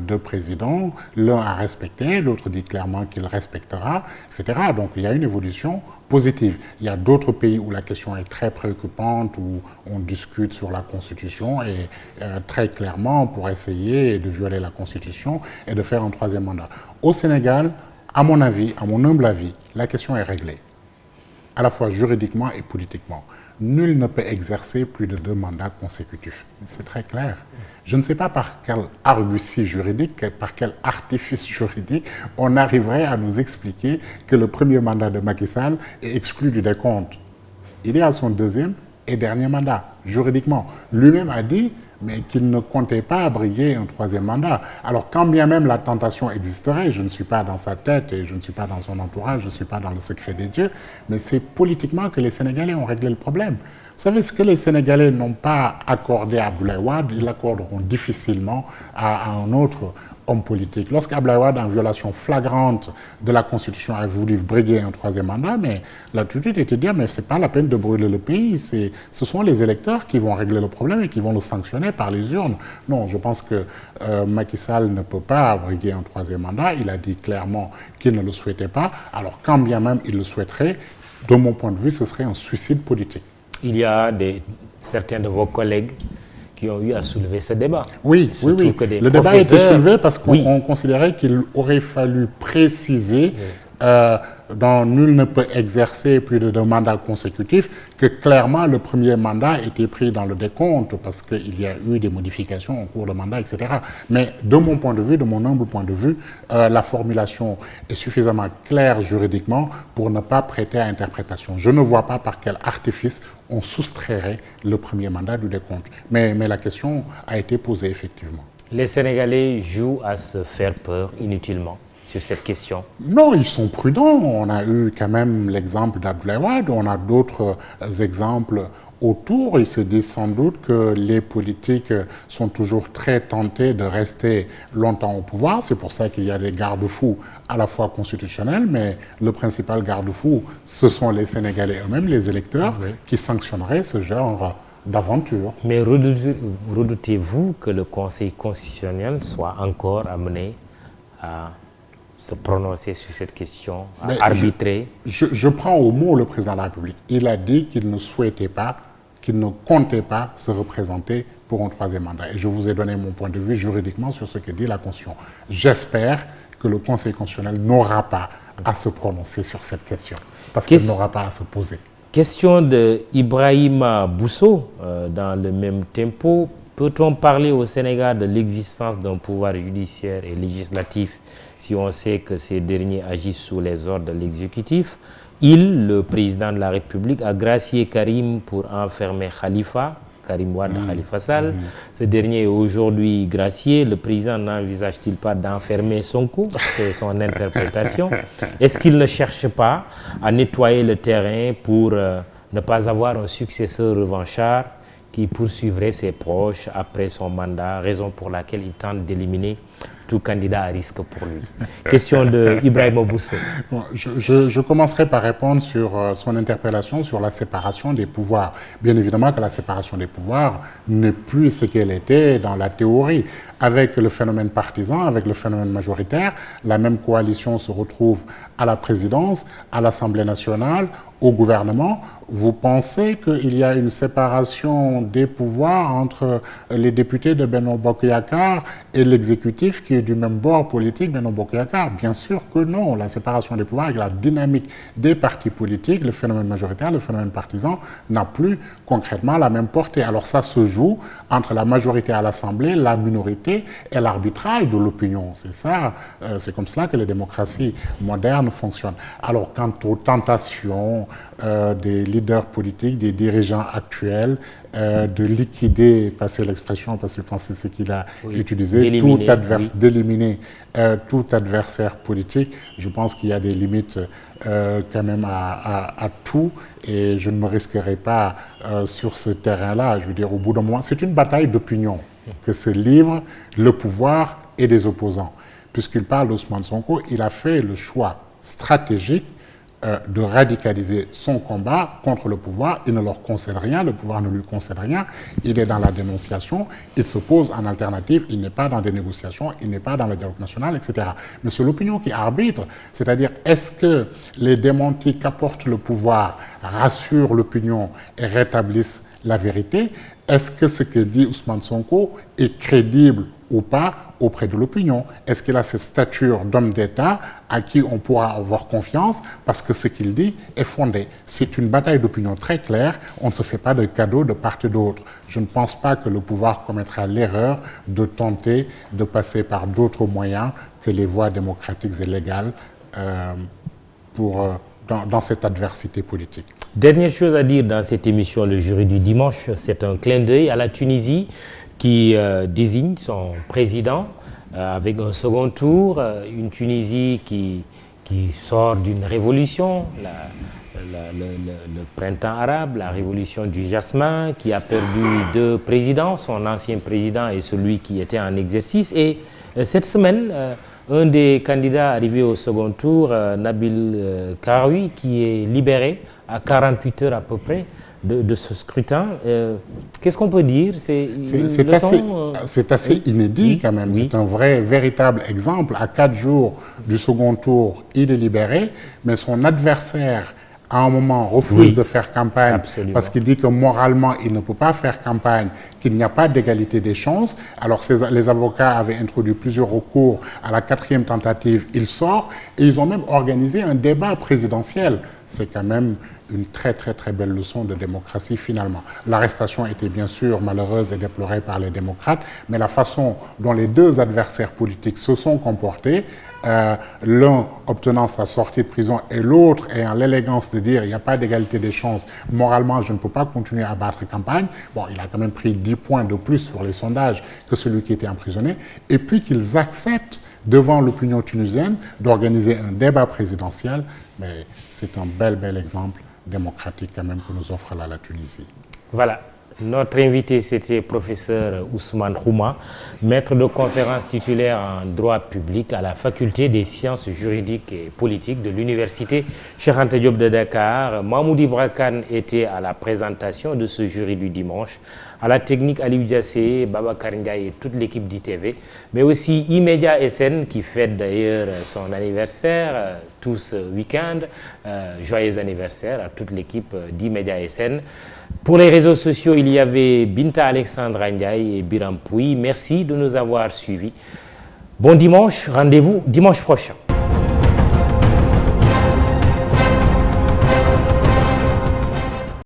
de présidents. L'un a respecté, l'autre dit clairement qu'il respectera, etc. Donc il y a une évolution positive. Il y a d'autres pays où la question est très préoccupante, où on discute sur la Constitution et très clairement pour essayer de violer la Constitution et de faire un troisième mandat. Au Sénégal, à mon avis, à mon humble avis, la question est réglée, à la fois juridiquement et politiquement. Nul ne peut exercer plus de 2 mandats consécutifs. C'est très clair. Je ne sais pas par quelle argutie juridique, par quel artifice juridique, on arriverait à nous expliquer que le premier mandat de Macky Sall est exclu du décompte. Il est à son 2e et dernier mandat, juridiquement. Lui-même a dit mais qu'il ne comptait pas briguer un 3e mandat. Alors quand bien même la tentation existerait, je ne suis pas dans sa tête et je ne suis pas dans son entourage, je ne suis pas dans le secret des dieux, mais c'est politiquement que les Sénégalais ont réglé le problème. Vous savez, ce que les Sénégalais n'ont pas accordé à Abdoulaye Wade, ils l'accorderont difficilement à un autre homme politique. Lorsqu'Abdoulaye Wade, en violation flagrante de la Constitution, a voulu briguer un 3e mandat, mais l'attitude était de dire, mais ce n'est pas la peine de brûler le pays, ce sont les électeurs qui vont régler le problème et qui vont le sanctionner par les urnes. Non, je pense que Macky Sall ne peut pas briguer un 3e mandat. Il a dit clairement qu'il ne le souhaitait pas. Alors quand bien même il le souhaiterait, de mon point de vue, ce serait un suicide politique. Il y a certains de vos collègues qui ont eu à soulever ce débat. Oui. Le débat a été soulevé parce qu'on considérait qu'il aurait fallu préciser dont nul ne peut exercer plus de 2 mandats consécutifs, que clairement le premier mandat était pris dans le décompte parce qu'il y a eu des modifications en cours de mandat, etc. Mais de mon point de vue, de mon humble point de vue, la formulation est suffisamment claire juridiquement pour ne pas prêter à interprétation. Je ne vois pas par quel artifice on soustrairait le premier mandat du décompte. Mais la question a été posée effectivement. Les Sénégalais jouent à se faire peur inutilement. sur cette question? Non, ils sont prudents. On a eu quand même l'exemple d'Abdoulaye Wade, on a d'autres exemples autour. Ils se disent sans doute que les politiques sont toujours très tentés de rester longtemps au pouvoir. C'est pour ça qu'il y a des garde-fous à la fois constitutionnels, mais le principal garde-fou, ce sont les Sénégalais eux-mêmes, les électeurs, qui sanctionneraient ce genre d'aventure. Mais redoutez-vous que le Conseil constitutionnel soit encore amené à se prononcer sur cette question, à arbitrer? Je prends au mot le président de la République. Il a dit qu'il ne souhaitait pas, qu'il ne comptait pas se représenter pour un troisième mandat. Et je vous ai donné mon point de vue juridiquement sur ce que dit la Constitution. J'espère que le Conseil constitutionnel n'aura pas à se prononcer sur cette question, parce qu'il n'aura pas à se poser. Question de Ibrahima Bousso, dans le même tempo. Peut-on parler au Sénégal de l'existence d'un pouvoir judiciaire et législatif si on sait que ces derniers agissent sous les ordres de l'exécutif? Il, le président de la République, a gracié Karim pour enfermer Karim Wade Khalifa Sall. Ce dernier est aujourd'hui gracié. Le président n'envisage-t-il pas d'enfermer Sonko? C'est son interprétation. Est-ce qu'il ne cherche pas à nettoyer le terrain pour ne pas avoir un successeur revanchard qui poursuivrait ses proches après son mandat, raison pour laquelle il tente d'éliminer tout candidat à risque pour lui? Question de Ibrahima Bousso. Bon, je commencerai par répondre sur son interpellation sur la séparation des pouvoirs. Bien évidemment que la séparation des pouvoirs n'est plus ce qu'elle était dans la théorie. Avec le phénomène partisan, avec le phénomène majoritaire, la même coalition se retrouve à la présidence, à l'Assemblée nationale, au gouvernement. Vous pensez qu'il y a une séparation des pouvoirs entre les députés de Benno Bokk Yakaar et l'exécutif qui est du même bord politique, Benno Bokk Yakaar? Bien sûr que non. La séparation des pouvoirs avec la dynamique des partis politiques, le phénomène majoritaire, le phénomène partisan, n'a plus concrètement la même portée. Alors ça se joue entre la majorité à l'Assemblée, la minorité et l'arbitrage de l'opinion. C'est ça, c'est comme cela que les démocraties modernes fonctionnent. Alors quant aux tentations des leaders politiques, des dirigeants actuels, de liquider, passer l'expression parce que je pense que c'est ce qu'il a utilisé, d'éliminer tout adversaire politique, je pense qu'il y a des limites quand même à tout, et je ne me risquerai pas sur ce terrain-là. Je veux dire, au bout d'un moment, c'est une bataille d'opinion que se livrent le pouvoir et des opposants. Puisqu'il parle d'Ousmane Sonko, il a fait le choix stratégique de radicaliser son combat contre le pouvoir. Il ne leur concède rien, le pouvoir ne lui concède rien. Il est dans la dénonciation, il se pose en alternative, il n'est pas dans des négociations, il n'est pas dans le dialogue national, etc. Mais c'est l'opinion qui arbitre, c'est-à-dire est-ce que les démentis qu'apporte le pouvoir rassurent l'opinion et rétablissent la vérité? Est-ce que ce que dit Ousmane Sonko est crédible ou pas auprès de l'opinion? Est-ce qu'il a cette stature d'homme d'État à qui on pourra avoir confiance parce que ce qu'il dit est fondé? C'est une bataille d'opinion très claire. On ne se fait pas de cadeaux de part et d'autre. Je ne pense pas que le pouvoir commettra l'erreur de tenter de passer par d'autres moyens que les voies démocratiques et légales dans cette adversité politique. Dernière chose à dire dans cette émission, le jury du dimanche, c'est un clin d'œil à la Tunisie qui désigne son président avec un second tour, une Tunisie qui sort d'une révolution, le printemps arabe, la révolution du jasmin, qui a perdu 2 présidents, son ancien président et celui qui était en exercice. Et cette semaine, un des candidats arrivés au second tour, Nabil Karoui, qui est libéré à 48 heures à peu près de ce scrutin. Qu'est-ce qu'on peut dire? C'est assez inédit quand même. Oui. C'est un véritable exemple. À 4 jours du second tour, il est libéré, mais son adversaire, à un moment, refuse de faire campagne. Absolument. Parce qu'il dit que moralement, il ne peut pas faire campagne, qu'il n'y a pas d'égalité des chances. Alors, les avocats avaient introduit plusieurs recours. À la 4e tentative, il sort et ils ont même organisé un débat présidentiel. C'est quand même une très belle leçon de démocratie finalement. L'arrestation était bien sûr malheureuse et déplorée par les démocrates, mais la façon dont les deux adversaires politiques se sont comportés, l'un obtenant sa sortie de prison et l'autre ayant l'élégance de dire il n'y a pas d'égalité des chances, moralement je ne peux pas continuer à battre campagne. Bon, il a quand même pris 10 points de plus sur les sondages que celui qui était emprisonné, et puis qu'ils acceptent devant l'opinion tunisienne d'organiser un débat présidentiel, mais c'est un bel exemple démocratique quand même que nous offre là la Tunisie. Voilà. Notre invité, c'était professeur Ousmane Khouma, maître de conférence titulaire en droit public à la faculté des sciences juridiques et politiques de l'université Cheikh Anta Diop de Dakar. Mahmoud Ibra Kane était à la présentation de ce jury du dimanche, à la technique Aliou Diassé, Babacar Ndiaye et toute l'équipe d'ITV, mais aussi E-Media SN qui fête d'ailleurs son anniversaire tout ce week-end. Joyeux anniversaire à toute l'équipe d'E-Media SN. Pour les réseaux sociaux, il y avait Binta Alexandra Ndiaye et Biram Pouy. Merci de nous avoir suivis. Bon dimanche, rendez-vous dimanche prochain.